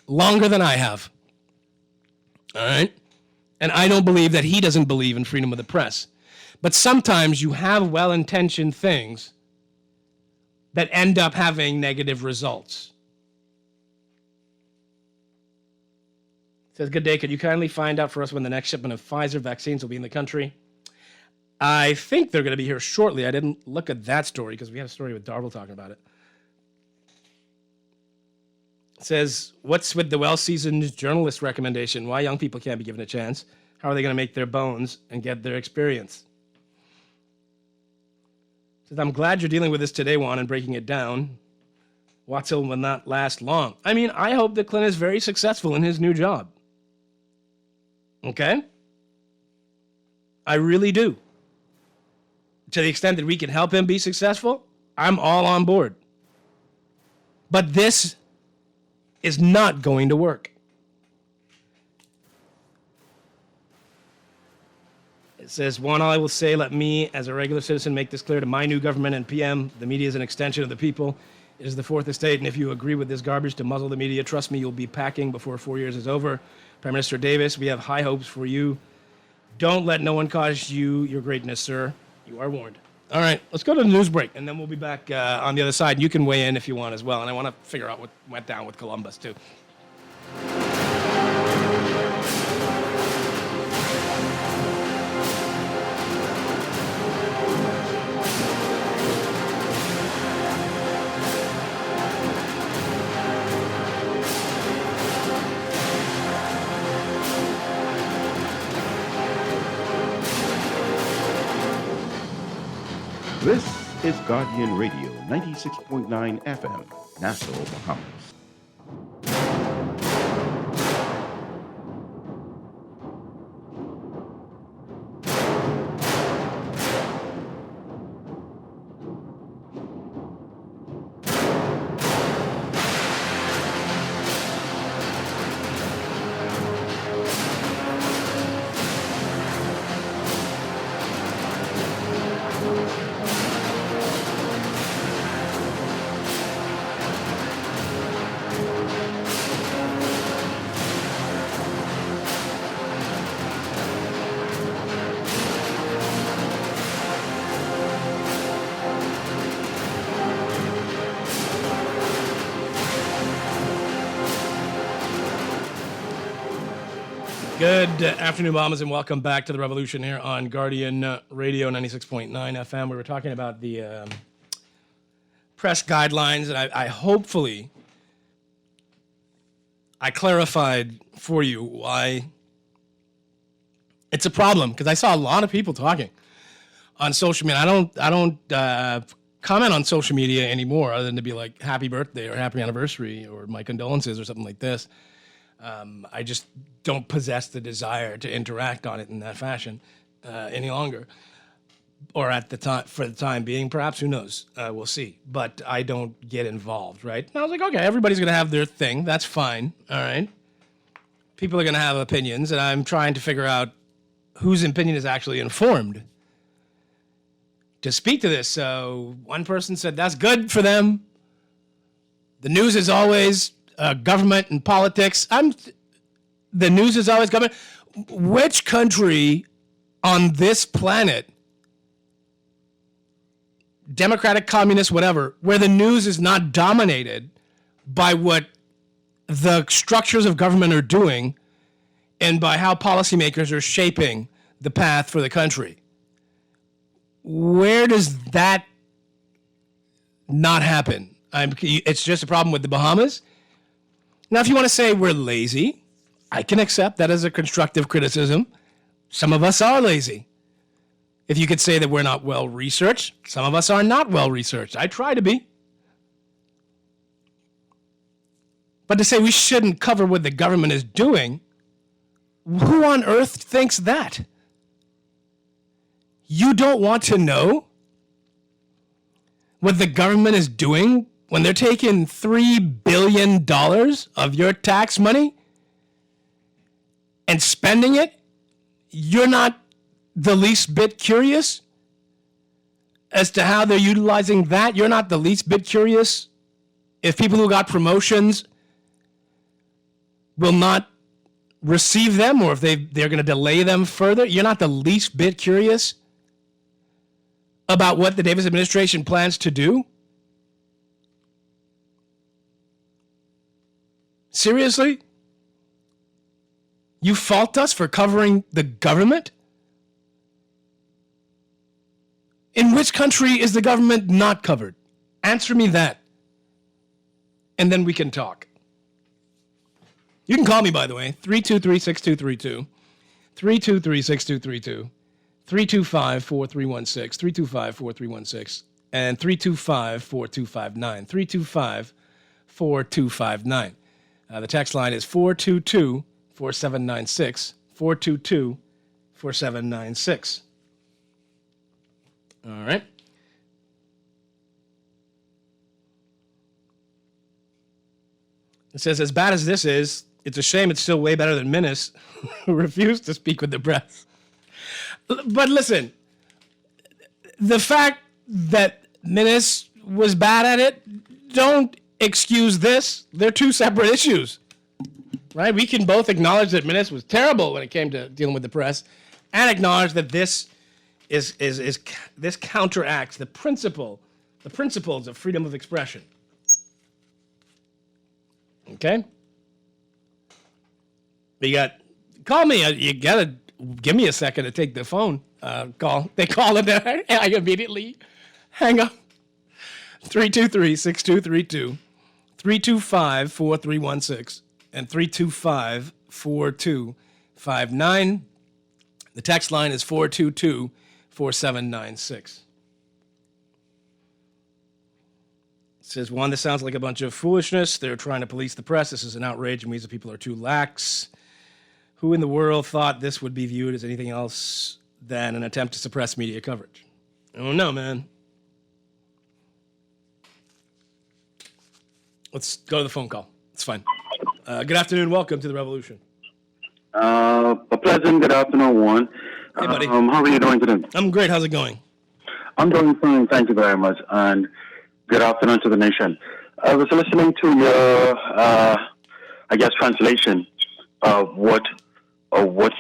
longer than I have. All right? And I don't believe that he doesn't believe in freedom of the press. But sometimes you have well-intentioned things that end up having negative results. It says, good day, could you kindly find out for us when the next shipment of Pfizer vaccines will be in the country? I think they're going to be here shortly. I didn't look at that story because we had a story with Darville talking about it. It says, what's with the well-seasoned journalist recommendation? Why young people can't be given a chance? How are they going to make their bones and get their experience? It says, I'm glad you're dealing with this today, Juan, and breaking it down. Watson will not last long. I mean, I hope that Clint is very successful in his new job. Okay? I really do. to the extent that we can help him be successful, I'm all on board. But this is not going to work. It says, Juan, I will say, let me, as a regular citizen, make this clear to my new government and PM. The media is an extension of the people. It is the fourth estate, and if you agree with this garbage to muzzle the media, trust me, you'll be packing before 4 years is over. Prime Minister Davis, we have high hopes for you. Don't let no one cause you your greatness, sir. You are warned. All right, let's go to the news break, and then we'll be back on the other side. You can weigh in if you want as well, and I want to figure out what went down with Columbus, too. This is Guardian Radio, 96.9 FM, Nassau, Bahamas. Good afternoon, Bahamas, and welcome back to the Revolution here on Guardian Radio 96.9 FM. We were talking about the press guidelines, and I hopefully clarified for you why it's a problem, because I saw a lot of people talking on social media. I don't comment on social media anymore other than to be like happy birthday or happy anniversary or my condolences or something like this. I just don't possess the desire to interact on it in that fashion any longer, or at the time, for the time being, perhaps, who knows, we'll see, but I don't get involved, right? And I was like, okay, everybody's going to have their thing, that's fine, all right? People are going to have opinions, and I'm trying to figure out whose opinion is actually informed to speak to this. So one person said, that's good for them. The news is always government and politics. The news is always government. Which country on this planet, democratic, communist, whatever, where the news is not dominated by what the structures of government are doing and by how policymakers are shaping the path for the country? Where does that not happen? It's just a problem with the Bahamas. Now, if you want to say we're lazy, I can accept that as a constructive criticism. Some of us are lazy. If you could say that we're not well-researched, some of us are not well-researched. I try to be. But to say we shouldn't cover what the government is doing, who on earth thinks that? You don't want to know what the government is doing when they're taking $3 billion of your tax money and spending it? You're not the least bit curious as to how they're utilizing that? You're not the least bit curious if people who got promotions will not receive them, or if they're going to delay them further? You're not the least bit curious about what the Davis administration plans to do? Seriously? You fault us for covering the government? In which country is the government not covered? Answer me that. And then we can talk. You can call me, by the way, 323-6232, 323-6232, 325-4316, 325-4316, and 325-4259, 325-4259. The text line is 422-4796, 422-4796. All right. It says, as bad as this is, it's a shame it's still way better than Minnis, who refused to speak with the press. But listen, the fact that Minnis was bad at it, don't excuse this. They're two separate issues, right? We can both acknowledge that Minnis was terrible when it came to dealing with the press, and acknowledge that this this counteracts the principles of freedom of expression. Okay? Call me. You gotta give me a second to take the phone call. They call it, and I immediately hang up. 323-6232, 325-4316, and 325-4259. The text line is 422-4796. It says, Juan, this sounds like a bunch of foolishness. They're trying to police the press. This is an outrage and means that people are too lax. Who in the world thought this would be viewed as anything else than an attempt to suppress media coverage? I don't know, man. Let's go to the phone call. It's fine. Good afternoon. Welcome to the Revolution. A pleasant good afternoon, Juan. Hey, buddy. How are you doing today? I'm great. How's it going? I'm doing fine. Thank you very much. And good afternoon to the nation. I was listening to your, translation of what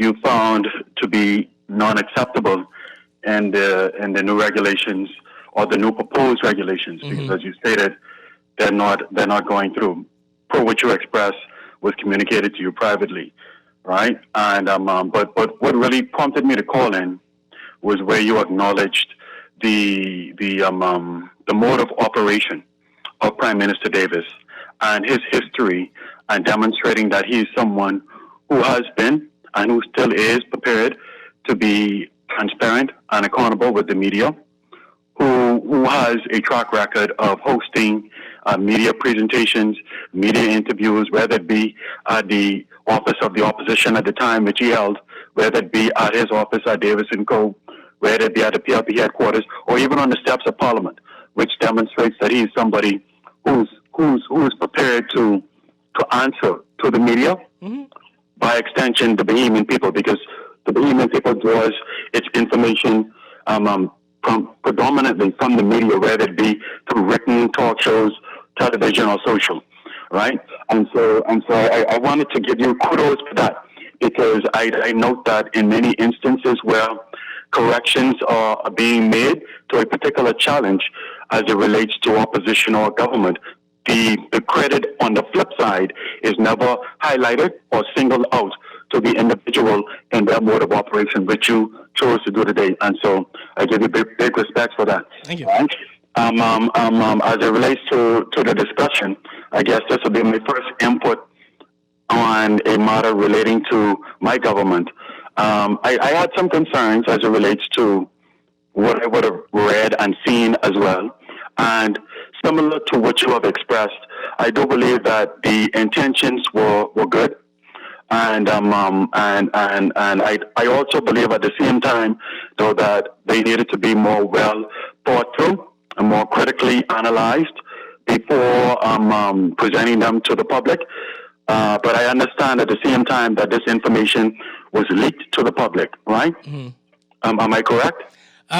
you found to be non-acceptable in the new regulations or the new proposed regulations, because as you stated, they're not going through. Per what you expressed was communicated to you privately, right? And but what really prompted me to call in was where you acknowledged the mode of operation of Prime Minister Davis and his history, and demonstrating that he is someone who has been and who still is prepared to be transparent and accountable with the media, who has a track record of hosting media presentations, media interviews, whether it be at the office of the opposition at the time, which he held, whether it be at his office at Davis & Co., whether it be at the PLP headquarters, or even on the steps of Parliament, which demonstrates that he's somebody who's prepared to answer to the media, by extension, the Bahamian people, because the Bahamian people draws its information predominantly from the media, whether it be through written talk shows, television, or social, right? And so I wanted to give you kudos for that, because I note that in many instances where corrections are being made to a particular challenge as it relates to opposition or government, the credit on the flip side is never highlighted or singled out to the individual in their mode of operation, which you chose to do today. And so I give you big respect for that. Thank you. Right? As it relates to the discussion, I guess this will be my first input on a matter relating to my government. I had some concerns as it relates to what I would have read and seen as well. And similar to what you have expressed, I do believe that the intentions were good. And I also believe at the same time, though, that they needed to be more well thought through and more critically analyzed before presenting them to the public. But I understand at the same time that this information was leaked to the public, right? Am I correct?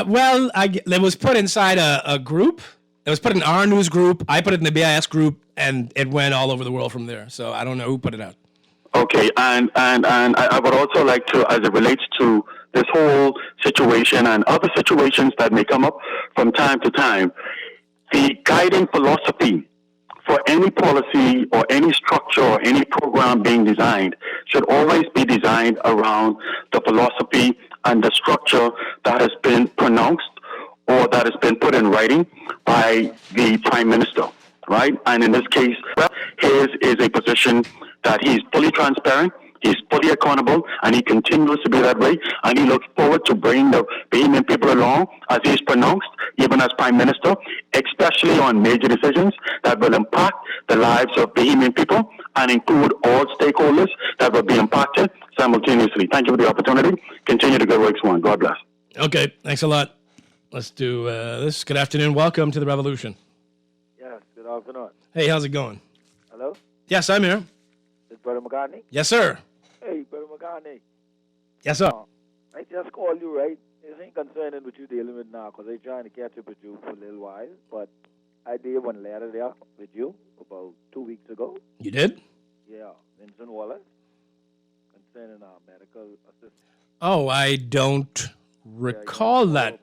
Well, it was put inside a group. It was put in our news group. I put it in the BIS group, and it went all over the world from there. So I don't know who put it out. Okay, and I would also like to, as it relates to this whole situation and other situations that may come up from time to time, the guiding philosophy for any policy or any structure or any program being designed should always be designed around the philosophy and the structure that has been pronounced or that has been put in writing by the Prime Minister, right? And in this case, his is a position that he's fully transparent, he's fully accountable, and he continues to be that way. And he looks forward to bringing the Bahamian people along as he's pronounced, even as Prime Minister, especially on major decisions that will impact the lives of Bahamian people and include all stakeholders that will be impacted simultaneously. Thank you for the opportunity. Continue the good work, Juan. God bless. Okay, thanks a lot. Let's do this. Good afternoon. Welcome to the revolution. Yes, good afternoon. Hey, how's it going? Hello? Yes, I'm here. It's Brother McCartney? Yes, sir. Hey, Brother McCartney. Yes, sir. I just called you, right? It ain't concerning what you're dealing with now, because they're trying to catch up with you for a little while, but I did one letter there with you about 2 weeks ago. You did? Yeah, Vincent Wallace, concerning our medical assistance. Oh, I don't recall that.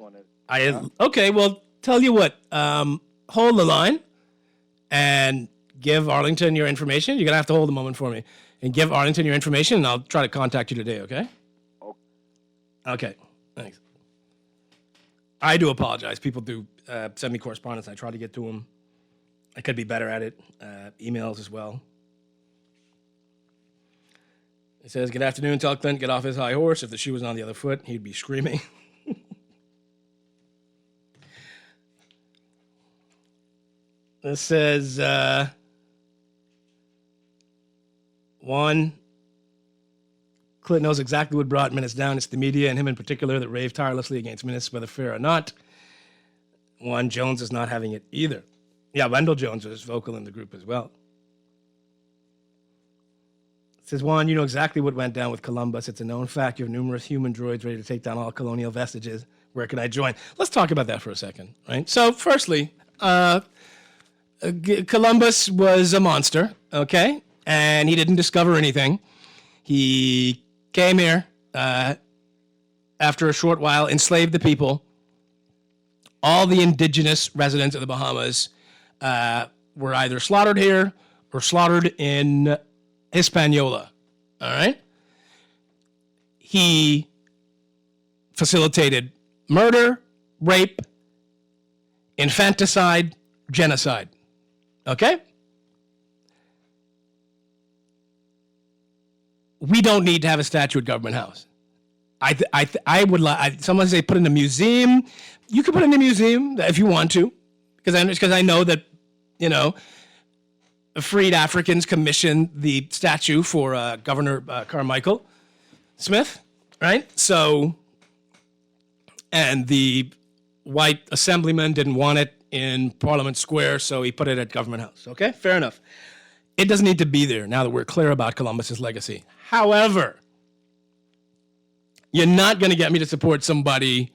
Okay, well, tell you what. Hold the line and give Arlington your information. You're going to have to hold a moment for me. And give Arlington your information, and I'll try to contact you today, okay? Okay, thanks. I do apologize. People do send me correspondence. I try to get to them. I could be better at it. Emails as well. It says, good afternoon, tell Clint, get off his high horse. If the shoe was on the other foot, he'd be screaming. This says, Juan, Clint knows exactly what brought Minutes down. It's the media, and him in particular, that rave tirelessly against Minutes, whether fair or not. Juan Jones is not having it either. Yeah, Wendell Jones is vocal in the group as well. It says, Juan, you know exactly what went down with Columbus. It's a known fact. You have numerous human droids ready to take down all colonial vestiges. Where can I join? Let's talk about that for a second, right? So, firstly, Columbus was a monster, okay? And he didn't discover anything. He came here, after a short while, enslaved the people. All the indigenous residents of the Bahamas were either slaughtered here or slaughtered in Hispaniola, all right? He facilitated murder, rape, infanticide, genocide, okay? We don't need to have a statue at Government House. I would like, someone say put in a museum. You can put in a museum if you want to, because I know that, you know, freed Africans commissioned the statue for Governor Carmichael Smith, right? So, and the white assemblyman didn't want it in Parliament Square, so he put it at Government House. Okay, fair enough. It doesn't need to be there now that we're clear about Columbus's legacy. However, you're not going to get me to support somebody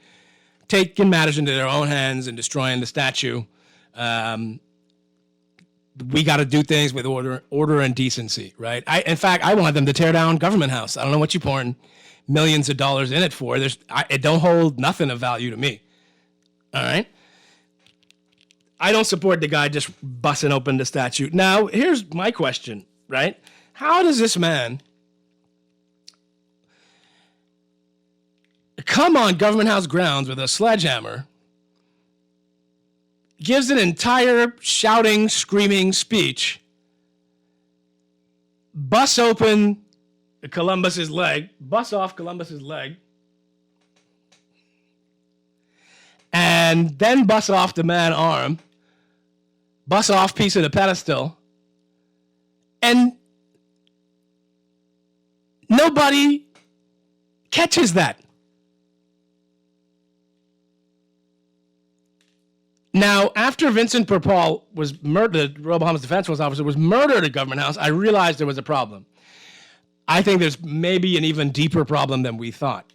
taking matters into their own hands and destroying the statue. We got to do things with order and decency, right? In fact, I want them to tear down Government House. I don't know what you're pouring millions of dollars in it for. It don't hold nothing of value to me. All right? I don't support the guy just busting open the statue. Now, here's my question, right? How does this man come on Government House grounds with a sledgehammer, gives an entire shouting, screaming speech, busts open Columbus's leg, busts off Columbus's leg, and then busts off the man's arm, busts off piece of the pedestal, and nobody catches that. Now, after Vincent Perpall was murdered, the Royal Bahamas Defense Force officer was murdered at Government House, I realized there was a problem. I think there's maybe an even deeper problem than we thought.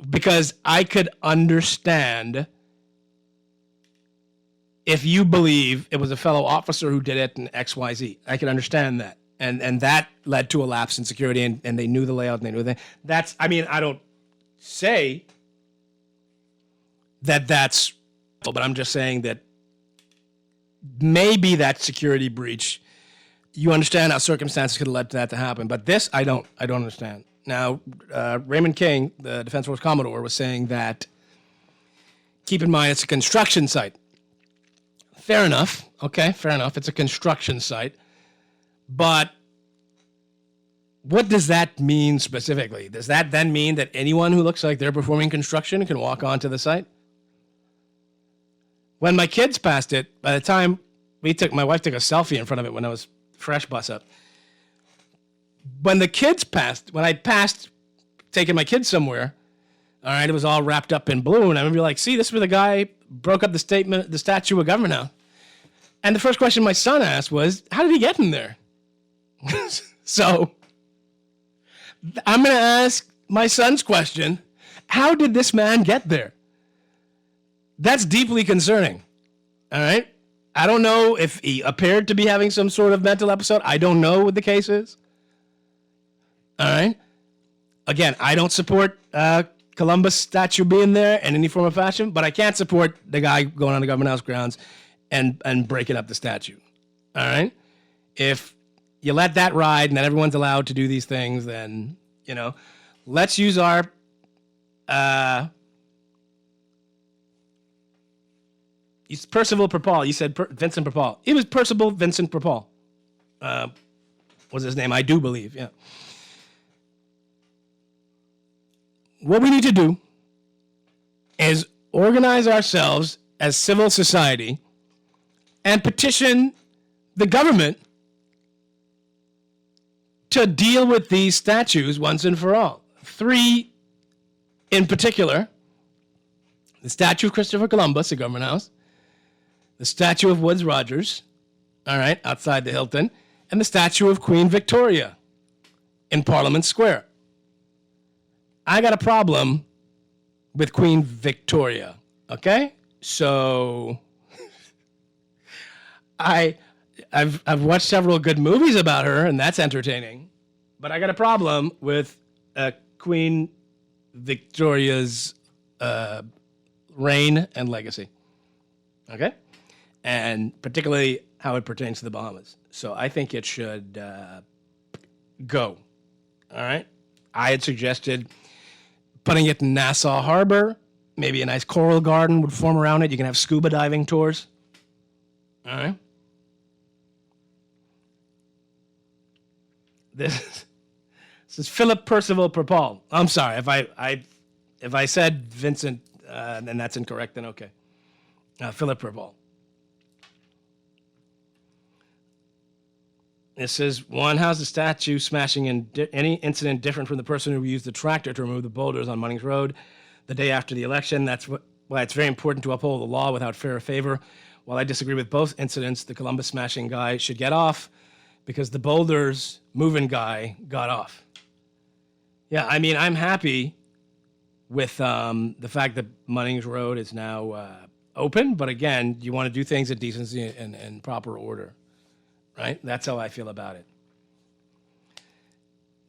Because I could understand if you believe it was a fellow officer who did it in XYZ. I could understand that. And that led to a lapse in security, and they knew the layout and they knew the thing. I don't say that that's, but I'm just saying that maybe that security breach, you understand how circumstances could have led to that to happen. But this, I don't understand. Now, Raymond King, the Defense Force Commodore, was saying that, keep in mind, it's a construction site. Fair enough. Okay, fair enough. It's a construction site. But what does that mean specifically? Does that then mean that anyone who looks like they're performing construction can walk onto the site? When my kids passed it, by the time my wife took a selfie in front of it when I was fresh bus up. When I passed taking my kids somewhere, All right, it was all wrapped up in blue, and I remember like, see, this was the guy broke up the statue of Government House. And the first question my son asked was, how did he get in there? So I'm going to ask my son's question, how did this man get there? That's deeply concerning, all right? I don't know if he appeared to be having some sort of mental episode. I don't know what the case is, all right? Again, I don't support Columbus statue being there in any form of fashion, but I can't support the guy going on the Government House grounds and breaking up the statue, all right? If you let that ride and that everyone's allowed to do these things, then, let's use our Percival Perpaul. You said Vincent Perpaul. It was Percival Vincent Perpaul. Was his name? I do believe, yeah. What we need to do is organize ourselves as civil society and petition the government to deal with these statues once and for all. 3 in particular: the statue of Christopher Columbus at Government House, the statue of Woodes Rogers, all right, outside the Hilton, and the statue of Queen Victoria in Parliament Square. I got a problem with Queen Victoria, okay? So I've watched several good movies about her, and that's entertaining. But I got a problem with Queen Victoria's reign and legacy, okay? And particularly how it pertains to the Bahamas. So I think it should go, all right? I had suggested putting it in Nassau Harbor. Maybe a nice coral garden would form around it. You can have scuba diving tours. All right. This is Philip Percival Perpaul. I'm sorry if I said Vincent, then that's incorrect. Then okay. Philip Perpaul. It says, Juan, how's the statue smashing in any incident different from the person who used the tractor to remove the boulders on Munnings Road the day after the election? That's why it's very important to uphold the law without fear or favor. While I disagree with both incidents, the Columbus smashing guy should get off because the boulders moving guy got off. Yeah, I mean, I'm happy with the fact that Munnings Road is now open, but again, you want to do things in decency and proper order. Right? That's how I feel about it.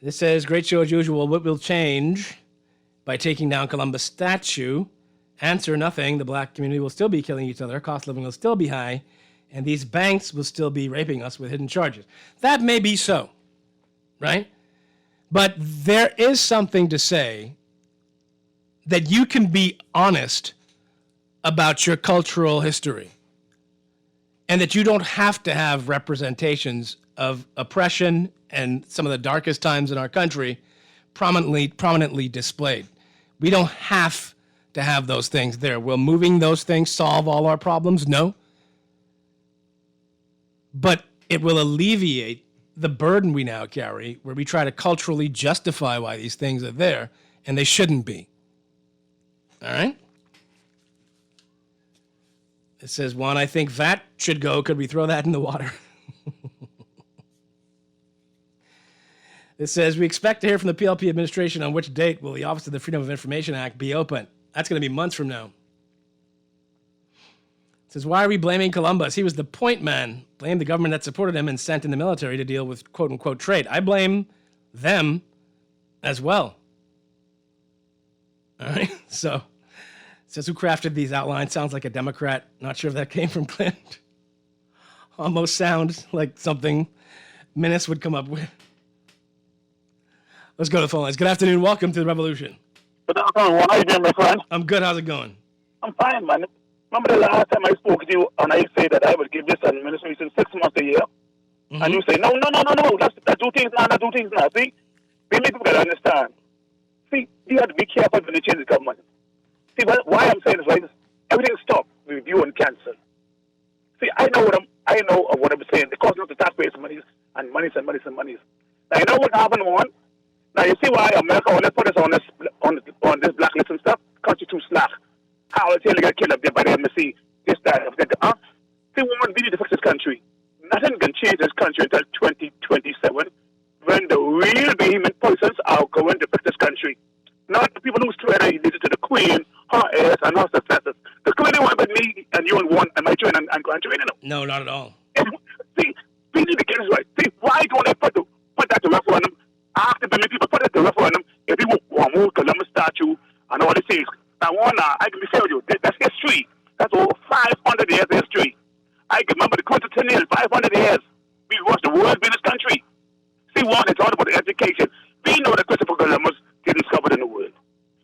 This says, great show as usual. What will change by taking down Columbus statue? Answer, nothing. The black community will still be killing each other. Cost of living will still be high. And these banks will still be raping us with hidden charges. That may be so. Right? But there is something to say that you can be honest about your cultural history. And that you don't have to have representations of oppression and some of the darkest times in our country prominently displayed. We don't have to have those things there. Will moving those things solve all our problems? No. But it will alleviate the burden we now carry, where we try to culturally justify why these things are there, and they shouldn't be. All right? It says, Juan, I think that should go. Could we throw that in the water? It says, we expect to hear from the PLP administration on which date will the Office of the Freedom of Information Act be open. That's going to be months from now. It says, why are we blaming Columbus? He was the point man. Blame the government that supported him and sent in the military to deal with quote-unquote trade. I blame them as well. All right? So... says, who crafted these outlines? Sounds like a Democrat. Not sure if that came from Clint. Almost sounds like something Minnis would come up with. Let's go to the phone lines. Good afternoon. Welcome to the Revolution. Good afternoon. How are you doing, my friend? I'm good. How's it going? I'm fine, man. Remember the last time I spoke to you and I said that I would give this administration 6 months a year? Mm-hmm. And you say, no. Let's do things now. See? We need to understand. See, you have to be careful when you change the government. See, why I'm saying this, right? Everything stopped, review and cancel. See, I know what I'm saying. It costs us the taxpayers money. Now, you know what happened, Juan? Now, you see why America, let's put this on this on this blacklist and stuff. Country too slack. Howard Taylor got killed up there by the embassy. This, that, that. They want really to fix this country. Nothing can change this country until 2027, when the real vehement persons are going to fix this country. Not the people who swear they listen to the Queen, her heirs, and her successors. The Queen ain't one but me and you and Juan and my children and grandchildren. No, not at all. See, we need to get this right. See, why don't they put that to referendum? After the people put it to referendum, if you want to move Columbus statue and all these things. Now, I can be fair with you. That's history. That's over 500 years of history. I can remember the Quincentennial, 500 years. We watched the world be this country. See, Juan, it's all about the education. We know that Christopher Columbus didn't discover in the world.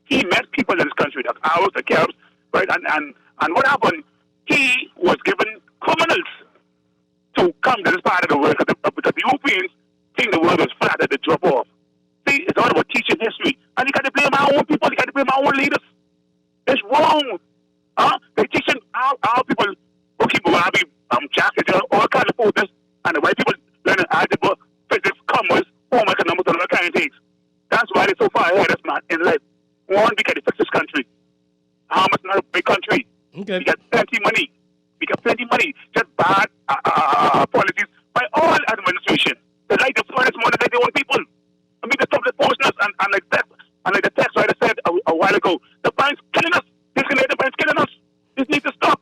He met people in this country, the Arabs, the Caribs, right? And what happened? He was given criminals to come to this part of the world because the Europeans think the world was flat and they drop off. See, it's all about teaching history. And you got to blame our own people. You got to blame our own leaders. It's wrong. They're teaching our people who keep Arabic, jackets, all kinds of focus, and the white people learning algebra, physics, commerce, home economics, and all kinds of things. That's why they're so far ahead of us, man, in life. One, we got to fix this country. Hamas is not a big country. Okay. We got plenty money. We got plenty money. Just bad policies by all administration. They like to furnish money like they own people. I mean, the public forces and like that. And like the text writer said a while ago, the bank's killing us. The bank's killing us. This needs to stop.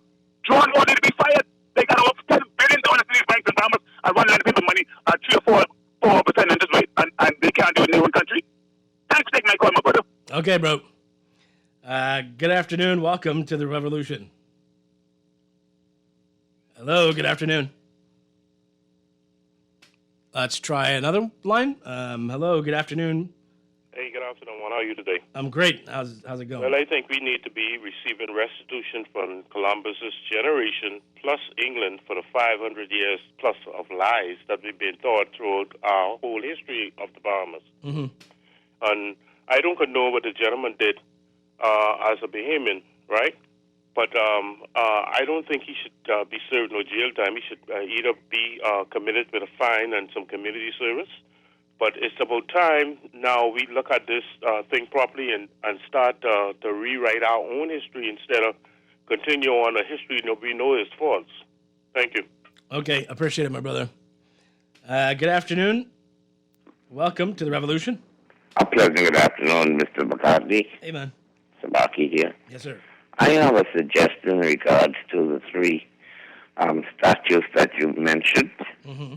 Juan wanted to be fired. They got over $10 billion in these banks and Bahamas and run out of people money at 3 or 4% interest rate, and they can't do it in their own country. Thanks for taking my call, my brother. Okay, bro. Good afternoon. Welcome to the revolution. Hello, good afternoon. Let's try another line. Hello, good afternoon. Hey, good afternoon, Juan. How are you today? I'm great. How's it going? Well, I think we need to be receiving restitution from Columbus's generation plus England for the 500 years plus of lies that we've been taught throughout our whole history of the Bahamas. Mm-hmm. And I don't condone what the gentleman did as a Bahamian, right? But I don't think he should be served no jail time. He should either be committed with a fine and some community service. But it's about time now we look at this thing properly and start to rewrite our own history instead of continue on a history we know is false. Thank you. Okay, appreciate it, my brother. Good afternoon. Welcome to the revolution. A pleasant good afternoon, Mr. McCartney. Hey, man. Sabaki here. Yes, sir. I have a suggestion in regards to the three statues that you mentioned. Mm-hmm.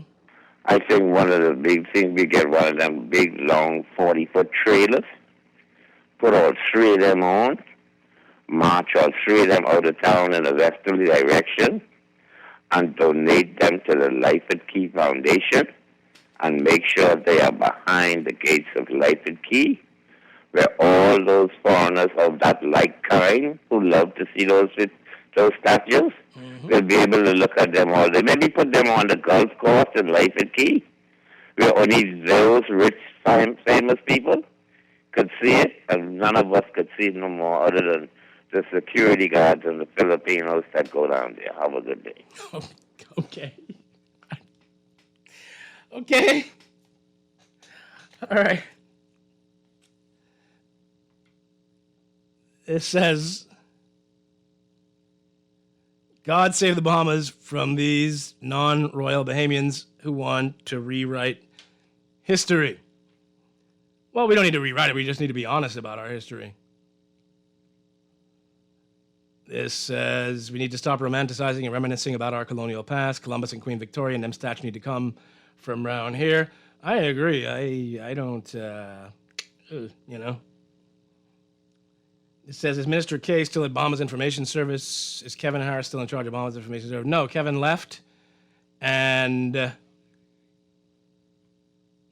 I think one of the big things, we get one of them big, long, 40-foot trailers, put all three of them on, march all three of them out of town in a westerly direction, and donate them to the Life at Key Foundation, and make sure they are behind the gates of Life at Key, where all those foreigners of that like kind who love to see those statues will be able to look at them all day. Maybe put them on the golf course in Life at Key, where only those rich, famous people could see it, and none of us could see it no more other than the security guards and the Filipinos that go down there. Have a good day. Okay. Okay. All right. It says, God save the Bahamas from these non-royal Bahamians who want to rewrite history. Well, we don't need to rewrite it. We just need to be honest about our history. This says we need to stop romanticizing and reminiscing about our colonial past. Columbus and Queen Victoria and them statues need to come from around here. I agree. I don't, you know. It says, is Minister K still at Bahamas Information Service? Is Kevin Harris still in charge of Bahamas Information Service? No, Kevin left, and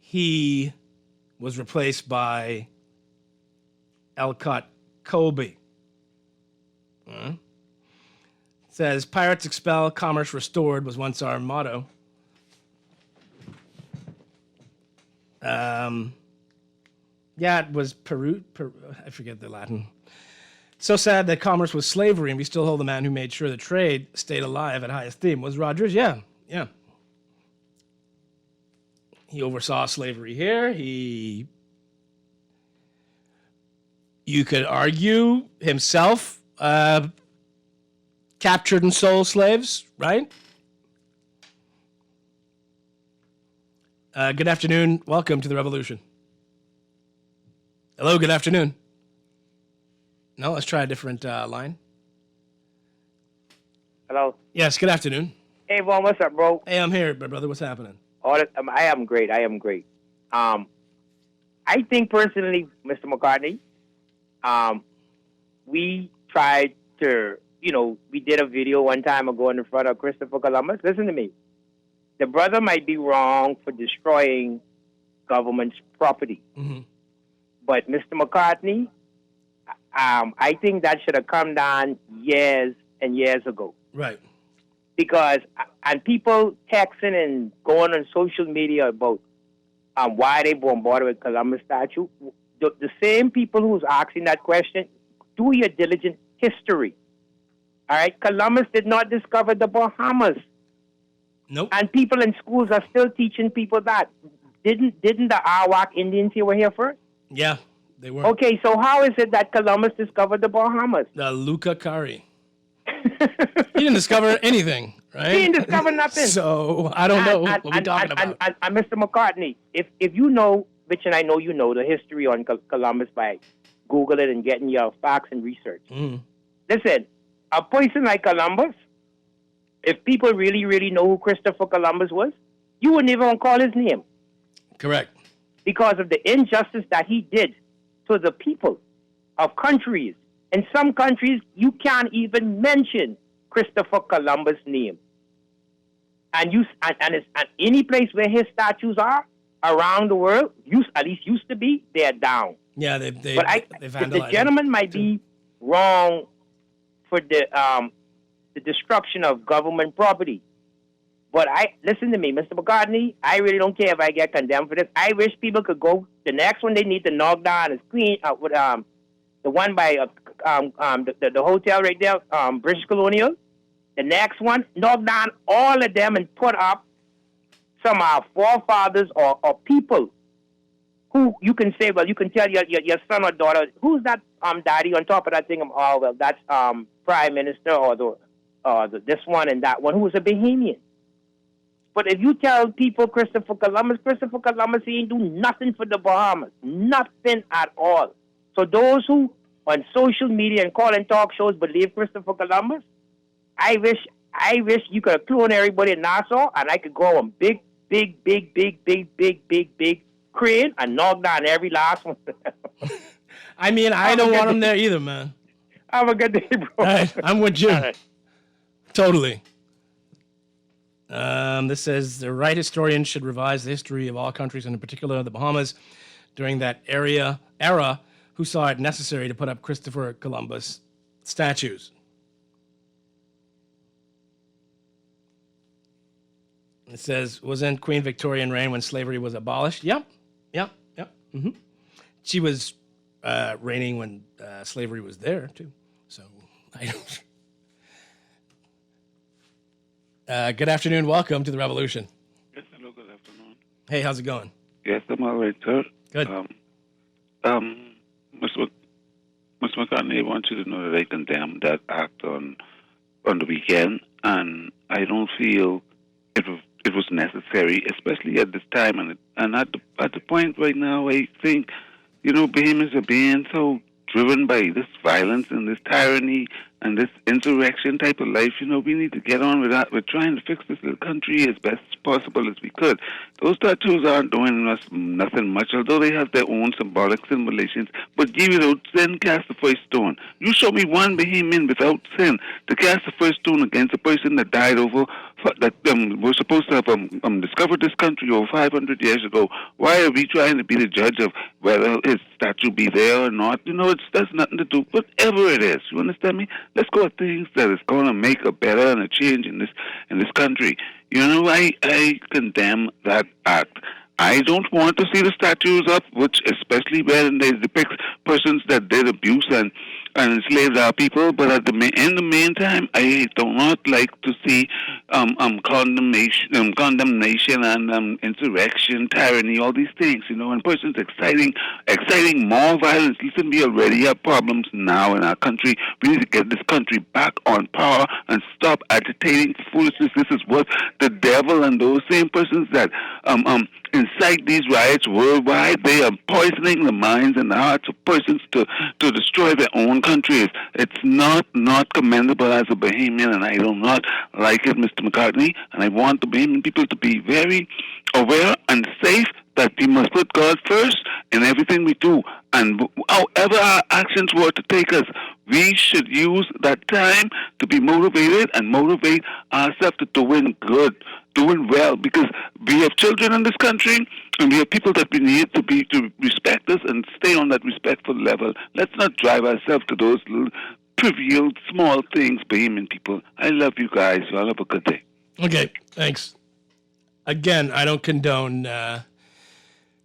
he was replaced by Elcott Colby. It says, pirates expelled, commerce restored was once our motto. Yeah, it was Peru, I forget the Latin. So sad that commerce was slavery, and we still hold the man who made sure the trade stayed alive at high esteem. Was Rogers? Yeah. He oversaw slavery here. He You could argue himself captured and sold slaves, right? Good afternoon. Welcome to the revolution. Hello, good afternoon. No, let's try a different line. Hello. Yes, good afternoon. Hey, Vaughn, what's up, bro? Hey, I'm here, my brother. What's happening? I am great. I think personally, Mr. McCartney, we tried to, we did a video one time ago in front of Christopher Columbus. Listen to me. The brother might be wrong for destroying government's property. Mm-hmm. But Mr. McCartney, I think that should have come down years and years ago. Right. Because, and people texting and going on social media about why they bombarded with Columbus statue, the same people who's asking that question, do your diligent history. All right? Columbus did not discover the Bahamas. Nope. And people in schools are still teaching people that. Didn't the Arawak Indians here were here first? Yeah, they were. Okay, so how is it that Columbus discovered the Bahamas? Luca Kari. He didn't discover anything, right? He didn't discover nothing. So I don't know what we're talking about. And Mr. McCartney, if you know, which and I know you know, the history on Columbus by Google it and getting your facts and research. Mm. Listen, a person like Columbus, if people really, really know who Christopher Columbus was, you wouldn't even call his name. Correct. Because of the injustice that he did to the people of countries. In some countries, you can't even mention Christopher Columbus' name. And any place where his statues are around the world, at least used to be, they're down. Yeah, they've vandalized. The gentleman might be wrong for the destruction of government property. But listen to me, Mr. McCartney, I really don't care if I get condemned for this. I wish people could go. The next one they need to knock down is the one by the hotel right there, British Colonial. The next one, knock down all of them and put up some of our forefathers or people who you can say, well, you can tell your son or daughter, who's that daddy on top of that thing? Oh, well, that's prime minister or this one and that one who was a Bahamian. But if you tell people Christopher Columbus, he ain't do nothing for the Bahamas. Nothing at all. So those who on social media and call and talk shows believe Christopher Columbus, I wish you could clone everybody in Nassau and I could go on big crane and knock down every last one. I mean, I don't want them there either, man. Have a good day, bro. All right, I'm with you. All right. Totally. This says the right historian should revise the history of all countries, and in particular the Bahamas, during that era who saw it necessary to put up Christopher Columbus statues. It says, wasn't Queen Victoria in reign when slavery was abolished? Yep. Mm-hmm. She was reigning when slavery was there, too. So, I don't... good afternoon. Welcome to the Revolution. Yes, hello. Good afternoon. Hey, how's it going? Yes, I'm all right, sir. Good. Mr. McCartney, I want you to know that I condemn that act on the weekend, and I don't feel it was necessary, especially at this time, and at the point right now, I think, Bahamians are being so driven by this violence and this tyranny and this insurrection type of life. We need to get on with that. We're trying to fix this little country as best possible as we could. Those statues aren't doing us nothing much, although they have their own symbolic symbolisms. But ye without sin cast the first stone. You show me one Bahamian without sin to cast the first stone against a person that died over, that was supposed to have discovered this country over 500 years ago. Why are we trying to be the judge of whether his statue be there or not? That's nothing to do. Whatever it is, you understand me? Let's go at things that is going to make a better and a change in this country. I condemn that act. I don't want to see the statues up, which especially when they depict persons that did abuse and and enslaved our people. But in the meantime, I do not like to see condemnation and insurrection, tyranny, all these things. And persons exciting more violence. Listen, we already have problems now in our country. We need to get this country back on power and stop agitating foolishness. This is what the devil and those same persons that incite these riots worldwide, they are poisoning the minds and the hearts of persons to destroy their own countries. It's not commendable as a Bahamian, and I do not like it, Mr. McCartney, and I want the Bahamian people to be very aware and safe that we must put God first in everything we do. And however our actions were to take us, we should use that time to be motivated and motivate ourselves to doing good, doing well, because we have children in this country and we have people that we need to respect us and stay on that respectful level. Let's not drive ourselves to those little trivial, small things, Bahamian people. I love you guys. You all have a good day. Okay, thanks. Again, I don't condone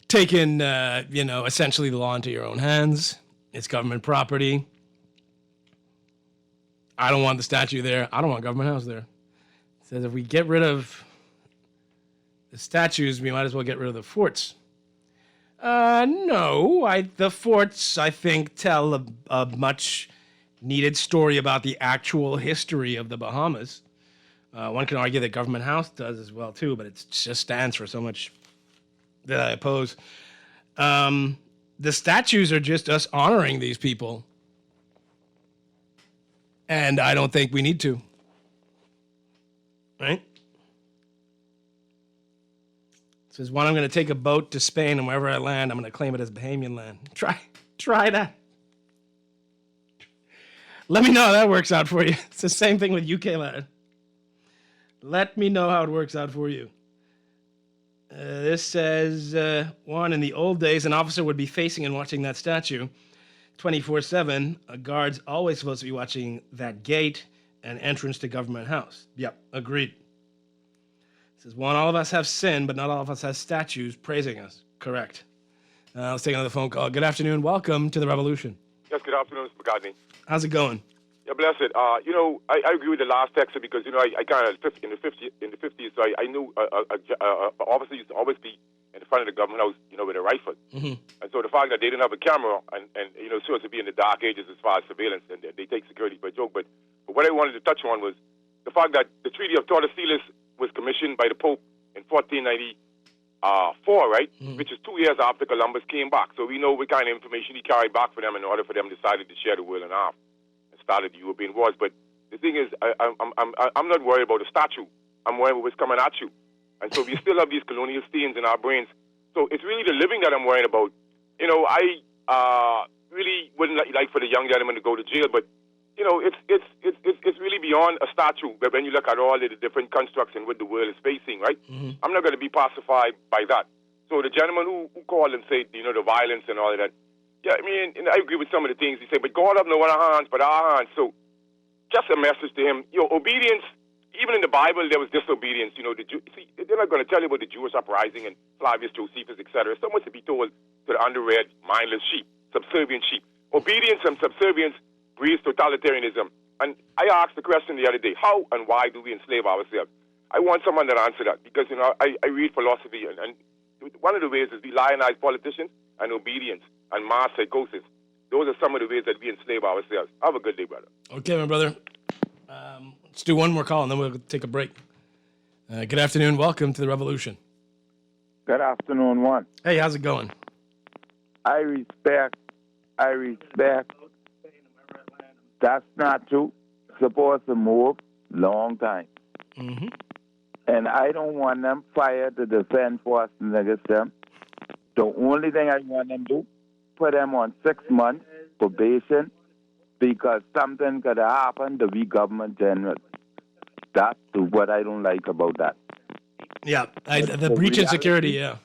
taking, essentially the law into your own hands. It's government property. I don't want the statue there. I don't want Government House there. It says if we get rid of the statues, we might as well get rid of the forts. No, the forts, I think, tell a much needed story about the actual history of the Bahamas. One can argue that Government House does as well, too, but it just stands for so much that I oppose. The statues are just us honoring these people. And I don't think we need to. Right? It says, Juan, I'm going to take a boat to Spain, and wherever I land, I'm going to claim it as Bahamian land. Try that. Let me know how that works out for you. It's the same thing with UK land. Let me know how it works out for you. This says, Juan, in the old days, an officer would be facing and watching that statue 24/7. A guard's always supposed to be watching that gate and entrance to Government House. Yep, agreed. It says, Juan, all of us have sin, but not all of us have statues praising us. Correct. Let's take another phone call. Good afternoon. Welcome to the Revolution. Yes, good afternoon, Mr. McCartney. How's it going? Yeah, blessed. I agree with the last texter because, I kind of, in the 50s, so I knew officer used to always be in front of the Government House, with a rifle. Mm-hmm. And so the fact that they didn't have a camera and supposed to be in the dark ages as far as surveillance, and they take security for a joke. But what I wanted to touch on was the fact that the Treaty of Tordesillas was commissioned by the Pope in 1494, right? Mm-hmm. Which is 2 years after Columbus came back. So we know what kind of information he carried back for them in order for them decided to share the world in half and started the European wars. But the thing is, I'm not worried about the statue. I'm worried about what's coming at you. And so we still have these colonial stains in our brains. So it's really the living that I'm worried about. I really wouldn't like for the young gentleman to go to jail, but it's really beyond a statue. But when you look at all the different constructs and what the world is facing, right? Mm-hmm. I'm not going to be pacified by that. So the gentleman who called and said, the violence and all of that. Yeah, I mean, and I agree with some of the things he said, but God have no other hands but our hands. So just a message to him, obedience. Even in the Bible, there was disobedience. They're not going to tell you about the Jewish uprising and Flavius Josephus, etc. So much to be told to the underread, mindless sheep, subservient sheep. Obedience and subservience breeds totalitarianism. And I asked the question the other day, how and why do we enslave ourselves? I want someone that answer that because, I read philosophy and one of the ways is we lionize politicians and obedience and mass psychosis. Those are some of the ways that we enslave ourselves. Have a good day, brother. Okay, my brother. Let's do one more call, and then we'll take a break. Good afternoon. Welcome to the Revolution. Good afternoon, Juan. Hey, how's it going? I respect. That's not true. Supposed to move long time. Mm-hmm. And I don't want them fired to defend force against them. The only thing I want them to do, put them on 6 months probation because something could happen to be government general. That's what I don't like about that. Yeah, the breach in security, yeah.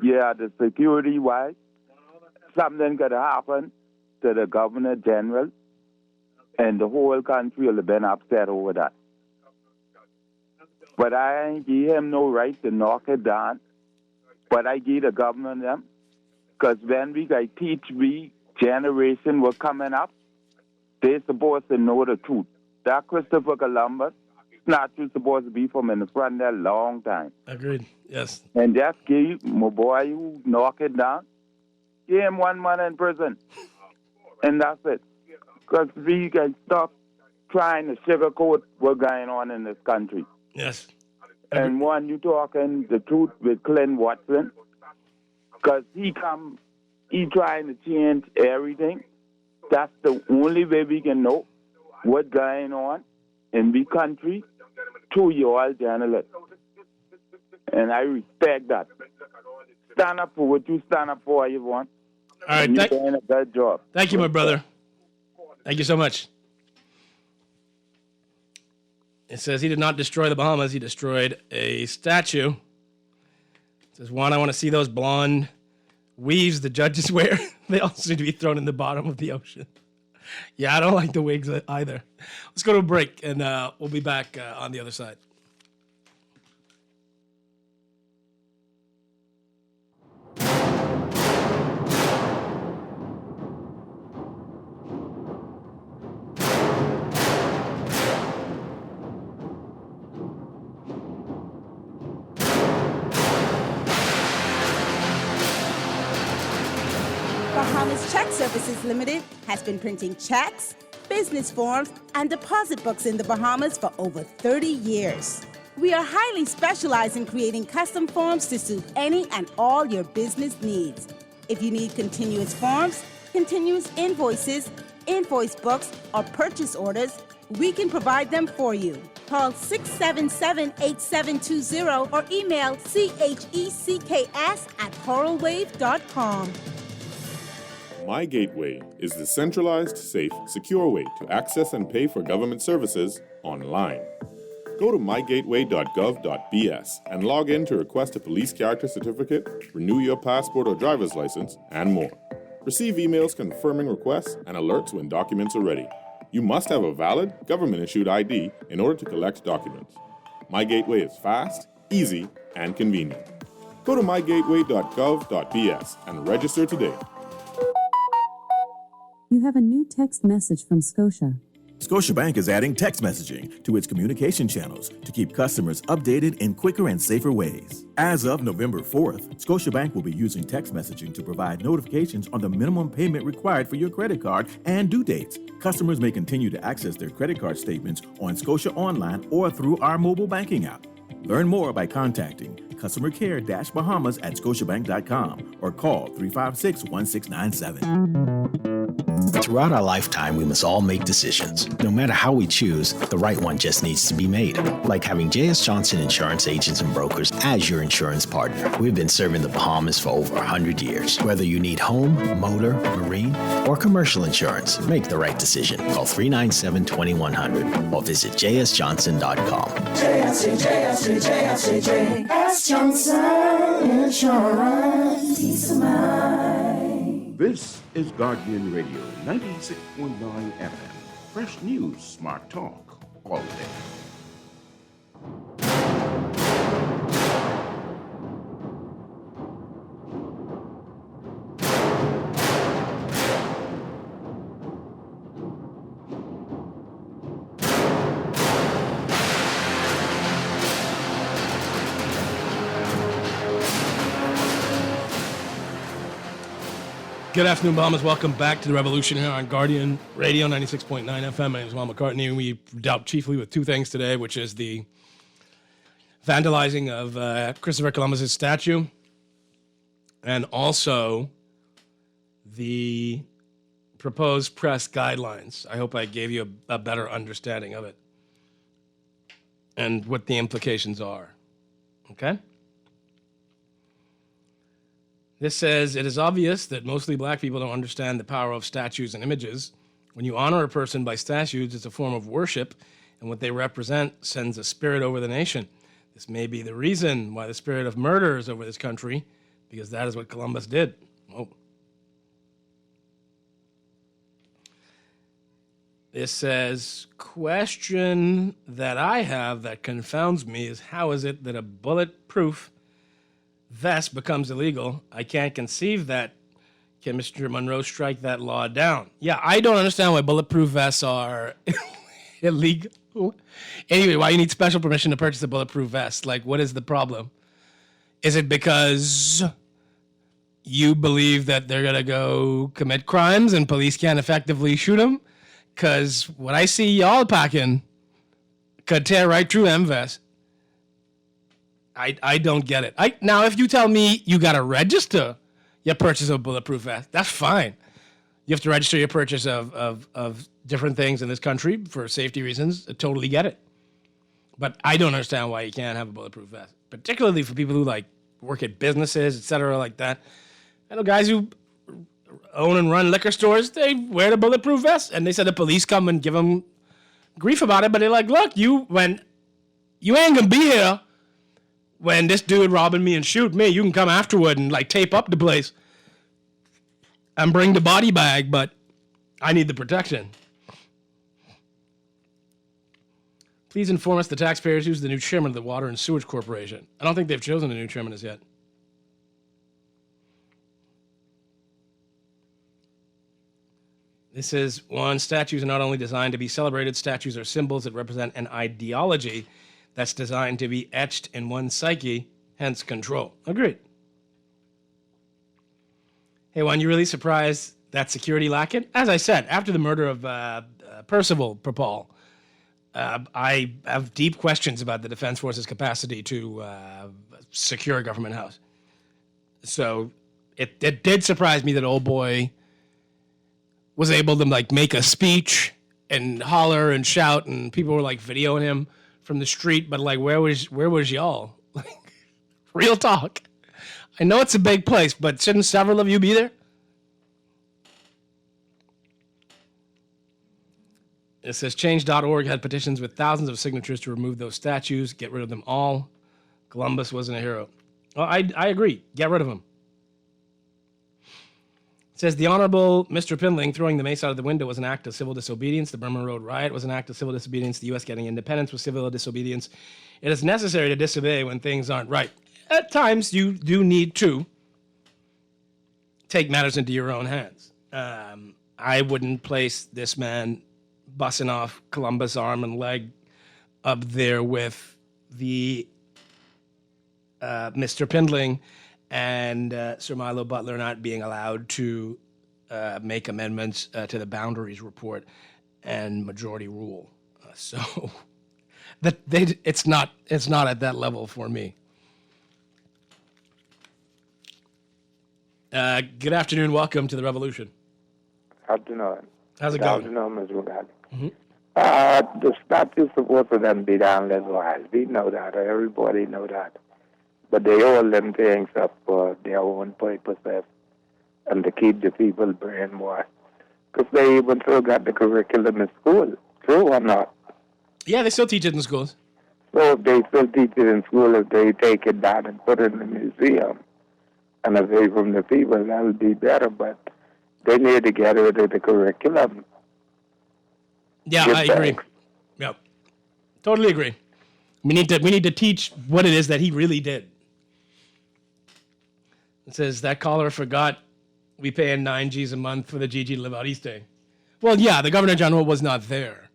Yeah, the security-wise, something could happen to the governor general, and the whole country will have been upset over that. But I ain't give him no right to knock it down, but I give the government them, because when we teach we generation were coming up, They're supposed to know the truth. That Christopher Columbus statue supposed to be from in the front there a long time. Agreed. Yes. And just give my boy who knock it down, give him 1 month in prison. And that's it. Because we can stop trying to sugarcoat what's going on in this country. Yes. And one, you talking the truth with Clint Watson, because he trying to change everything. That's the only way we can know what's going on in the country through you all journalists. And I respect that. Stand up for what you stand up for, Yvonne. All right. You're doing a good job. Thank you, my brother. Thank you so much. It says he did not destroy the Bahamas. He destroyed a statue. It says, Juan, I want to see those blonde weaves the judges wear. They all seem to be thrown in the bottom of the ocean. Yeah, I don't like the wigs either. Let's go to a break, and we'll be back on the other side. Bahamas Check Services Limited has been printing checks, business forms, and deposit books in the Bahamas for over 30 years. We are highly specialized in creating custom forms to suit any and all your business needs. If you need continuous forms, continuous invoices, invoice books, or purchase orders, we can provide them for you. Call 677-8720 or email checks@coralwave.com. My Gateway is the centralized, safe, secure way to access and pay for government services online. Go to mygateway.gov.bs and log in to request a police character certificate, renew your passport or driver's license, and more. Receive emails confirming requests and alerts when documents are ready. You must have a valid, government-issued ID in order to collect documents. My Gateway is fast, easy, and convenient. Go to mygateway.gov.bs and register today. You have a new text message from Scotia. Scotiabank is adding text messaging to its communication channels to keep customers updated in quicker and safer ways. As of November 4th, Scotiabank will be using text messaging to provide notifications on the minimum payment required for your credit card and due dates. Customers may continue to access their credit card statements on Scotia Online or through our mobile banking app. Learn more by contacting customer care-bahamas at scotiabank.com or call 356-1697. Throughout our lifetime, we must all make decisions. No matter how we choose, the right one just needs to be made. Like having J.S. Johnson Insurance Agents and Brokers as your insurance partner. We've been serving the Bahamas for over 100 years. Whether you need home, motor, marine, or commercial insurance, make the right decision. Call 397-2100 or visit jsjohnson.com. J.S. Johnson Insurance. Peace of mind. This is Guardian Radio 96.9 FM. Fresh news, smart talk, all day. Good afternoon, Bahamas. Welcome back to the Revolution here on Guardian Radio 96.9 FM. My name is Juan McCartney, and we dealt chiefly with two things today, which is the vandalizing of Christopher Columbus's statue and also the proposed press guidelines. I hope I gave you a better understanding of it and what the implications are. Okay? This says, it is obvious that mostly black people don't understand the power of statues and images. When you honor a person by statues, it's a form of worship, and what they represent sends a spirit over the nation. This may be the reason why the spirit of murder is over this country, because that is what Columbus did. Oh. This says, question that I have that confounds me is how is it that a bulletproof vest becomes illegal? I can't conceive that Can Mr. Monroe strike that law down? Yeah, I don't understand why bulletproof vests are illegal. Anyway, why you need special permission to purchase a bulletproof vest? Like, what is the problem? Is it because you believe that they're going to go commit crimes and police can't effectively shoot them? Because what I see y'all packing could tear right through them vests. I don't get it. Now, if you tell me you got to register your purchase of a bulletproof vest, that's fine. You have to register your purchase of different things in this country for safety reasons. I totally get it. But I don't understand why you can't have a bulletproof vest, particularly for people who like work at businesses, et cetera, like that. I know guys who own and run liquor stores, they wear the bulletproof vest, and they said the police come and give them grief about it, but they're like, look, you ain't gonna be here when this dude robbing me and shoot me. You can come afterward and like tape up the place and bring the body bag, but I need the protection. Please inform us the taxpayers who's the new chairman of the Water and Sewage Corporation. I don't think they've chosen a new chairman as yet. This is one, statues are not only designed to be celebrated, statues are symbols that represent an ideology that's designed to be etched in one's psyche, hence control. Agreed. Hey, Juan, you really surprised that security lacking? As I said, after the murder of Percival Perpall, I have deep questions about the Defense Force's capacity to secure a government house. So it did surprise me that old boy was able to like make a speech and holler and shout, and people were like videoing him from the street. But like, where was y'all? Like, real talk. I know it's a big place, but shouldn't several of you be there? It says change.org had petitions with thousands of signatures to remove those statues, get rid of them all. Columbus wasn't a hero. Well, I agree. Get rid of them. It says the Honorable Mr. Pindling throwing the mace out of the window was an act of civil disobedience. The Burma Road riot was an act of civil disobedience. The U.S. getting independence was civil disobedience. It is necessary to disobey when things aren't right. At times, you do need to take matters into your own hands. I wouldn't place this man busting off Columbus' arm and leg up there with the Mr. Pindling and Sir Milo Butler not being allowed to make amendments to the boundaries report and majority rule. So it's not at that level for me. Good afternoon. Welcome to the Revolution. Afternoon. How's it going? Afternoon, Ms. McCartney. Mm-hmm. The statues supposed to them be down less while. We know that. Everybody know that. But they hold them things up for their own purposes and to keep the people brainwashed. Because they even still got the curriculum in school. True or not? Yeah, they still teach it in schools. So if they still teach it in school, if they take it down and put it in the museum and away from the people, that would be better. But they need to get rid of the curriculum. Yeah, I agree. Yep. Totally agree. We need to teach what it is that he really did. It says that caller forgot we paying 9 G's a month for the GG to live out East Day. Well, yeah, the Governor General was not there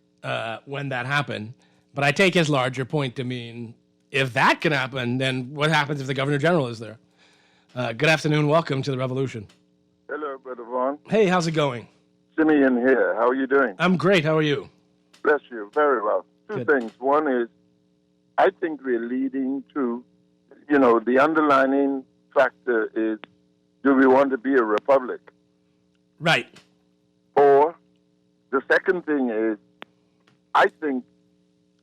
when that happened. But I take his larger point to mean if that can happen, then what happens if the Governor General is there? Good afternoon. Welcome to the Revolution. Hello, Brother Vaughn. Hey, how's it going? Simeon here. How are you doing? I'm great. How are you? Bless you. Very well. Two things. One is, I think we're leading to, the underlining factor is, do we want to be a republic? Right. Or the second thing is, I think,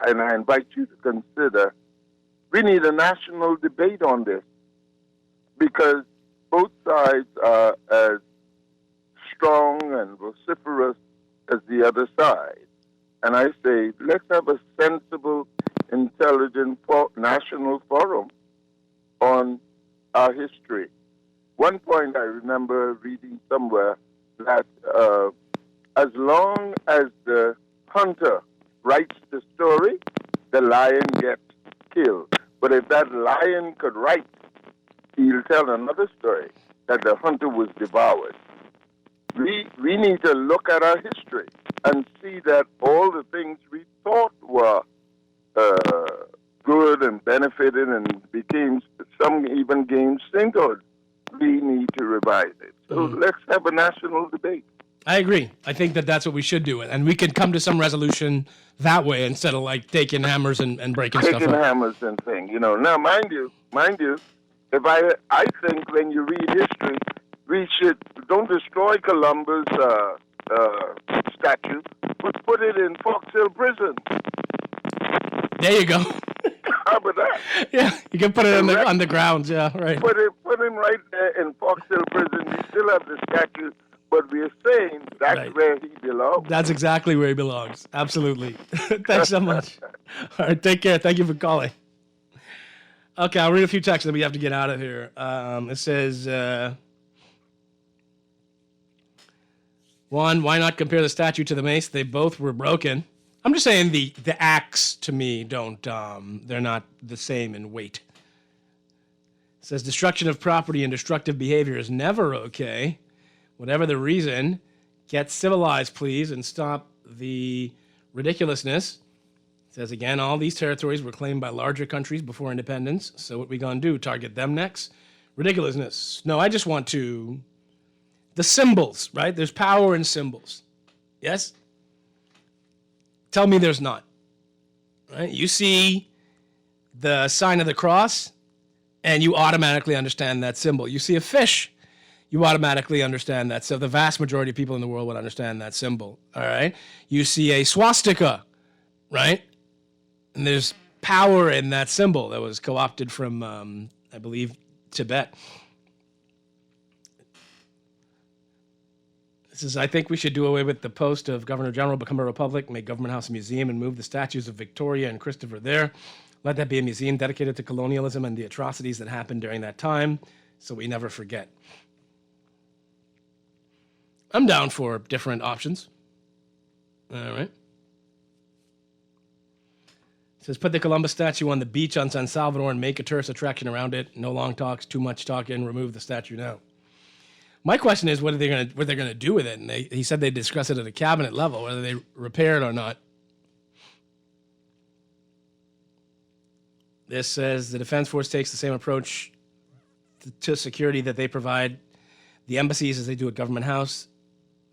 and I invite you to consider, we need a national debate on this because both sides are as strong and vociferous as the other side. And I say, let's have a sensible, intelligent national forum on our history. One point I remember reading somewhere that as long as the hunter writes the story, the lion gets killed. But if that lion could write, he'll tell another story that the hunter was devoured. we need to look at our history and see that all the things we thought were good and benefited and became, some even gained statehood, we need to revise it. So let's have a national debate. I agree. I think that that's what we should do. And we could come to some resolution that way instead of like taking hammers and breaking stuff Taking up. hammers and things, you know. Now, mind you, if I think when you read history, we should, don't destroy Columbus' statue, but put it in Fox Hill Prison. There you go. How about that? Yeah, you can put it on the grounds. Yeah, right. Put him right there in Fox Hill Prison. We still have the statue, but we're saying that's where he belongs. That's exactly where he belongs. Absolutely. Thanks so much. All right, take care. Thank you for calling. Okay, I'll read a few texts and we have to get out of here. It says, Juan, why not compare the statue to the mace? They both were broken. I'm just saying the acts to me don't, they're not the same in weight. It says destruction of property and destructive behavior is never okay. Whatever the reason, get civilized, please, and stop the ridiculousness. It says again, all these territories were claimed by larger countries before independence. So what we gonna do? Target them next? Ridiculousness. No, I just want to, the symbols, right? There's power in symbols. Yes? Tell me there's not. Right? You see the sign of the cross, and you automatically understand that symbol. You see a fish, you automatically understand that. So the vast majority of people in the world would understand that symbol. All right? You see a swastika, right? And there's power in that symbol that was co-opted from, I believe, Tibet. Says, I think we should do away with the post of Governor General, become a republic, make Government House a museum, and move the statues of Victoria and Christopher there. Let that be a museum dedicated to colonialism and the atrocities that happened during that time, so we never forget. I'm down for different options. All right. It says, put the Columbus statue on the beach on San Salvador and make a tourist attraction around it. No long talks, too much talking, remove the statue now. My question is, what they're gonna do with it? And he said they'd discuss it at a cabinet level, whether they repair it or not. This says the Defense Force takes the same approach to security that they provide the embassies as they do at Government House.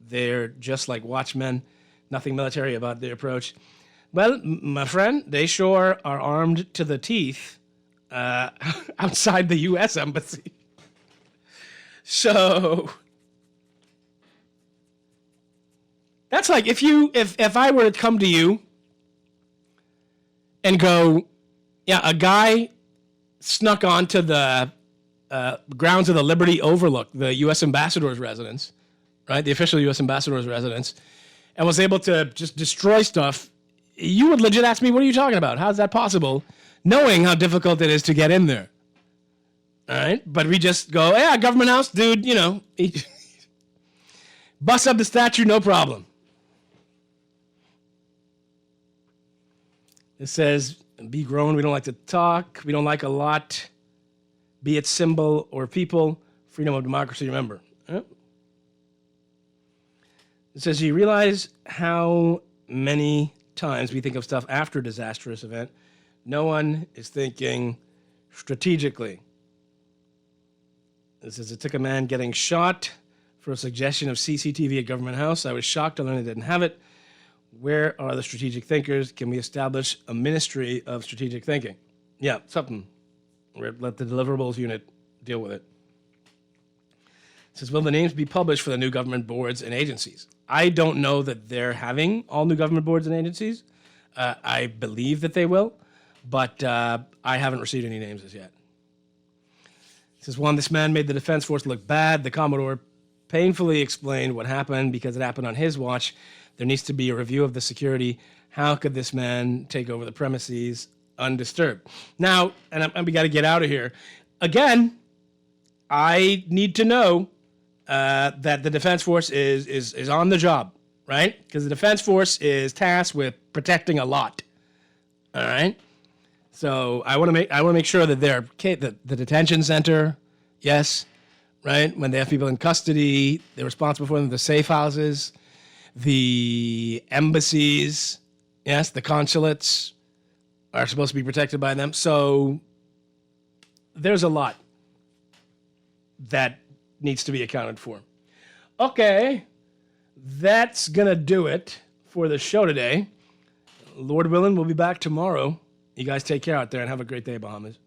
They're just like watchmen, nothing military about their approach. Well, my friend, they sure are armed to the teeth outside the U.S. Embassy. So that's like if I were to come to you and go, yeah, a guy snuck onto the grounds of the Liberty Overlook, the U.S. ambassador's residence, right, the official U.S. ambassador's residence, and was able to just destroy stuff, you would legit ask me, what are you talking about? How's that possible, knowing how difficult it is to get in there? All right, but we just go, yeah, Government House, dude, you know, bust up the statue, no problem. It says, be grown, we don't like to talk, we don't like a lot, be it symbol or people, freedom of democracy, remember. It says, you realize how many times we think of stuff after a disastrous event. No one is thinking strategically. It says, it took a man getting shot for a suggestion of CCTV at Government House. I was shocked to learn they didn't have it. Where are the strategic thinkers? Can we establish a ministry of strategic thinking? Yeah, something. Let the deliverables unit deal with it. It says, will the names be published for the new government boards and agencies? I don't know that they're having all new government boards and agencies. I believe that they will, but I haven't received any names as yet. It says, one, this man made the Defense Force look bad. The Commodore painfully explained what happened because it happened on his watch. There needs to be a review of the security. How could this man take over the premises undisturbed? Now, and we got to get out of here. Again, I need to know that the Defense Force is on the job, right? Because the Defense Force is tasked with protecting a lot. All right. So I want to make sure that they're the detention center, yes, right? When they have people in custody, they're responsible for them. The safe houses, the embassies, yes, the consulates are supposed to be protected by them. So there's a lot that needs to be accounted for. Okay, that's going to do it for the show today. Lord willing, we'll be back tomorrow. You guys take care out there and have a great day, Bahamas.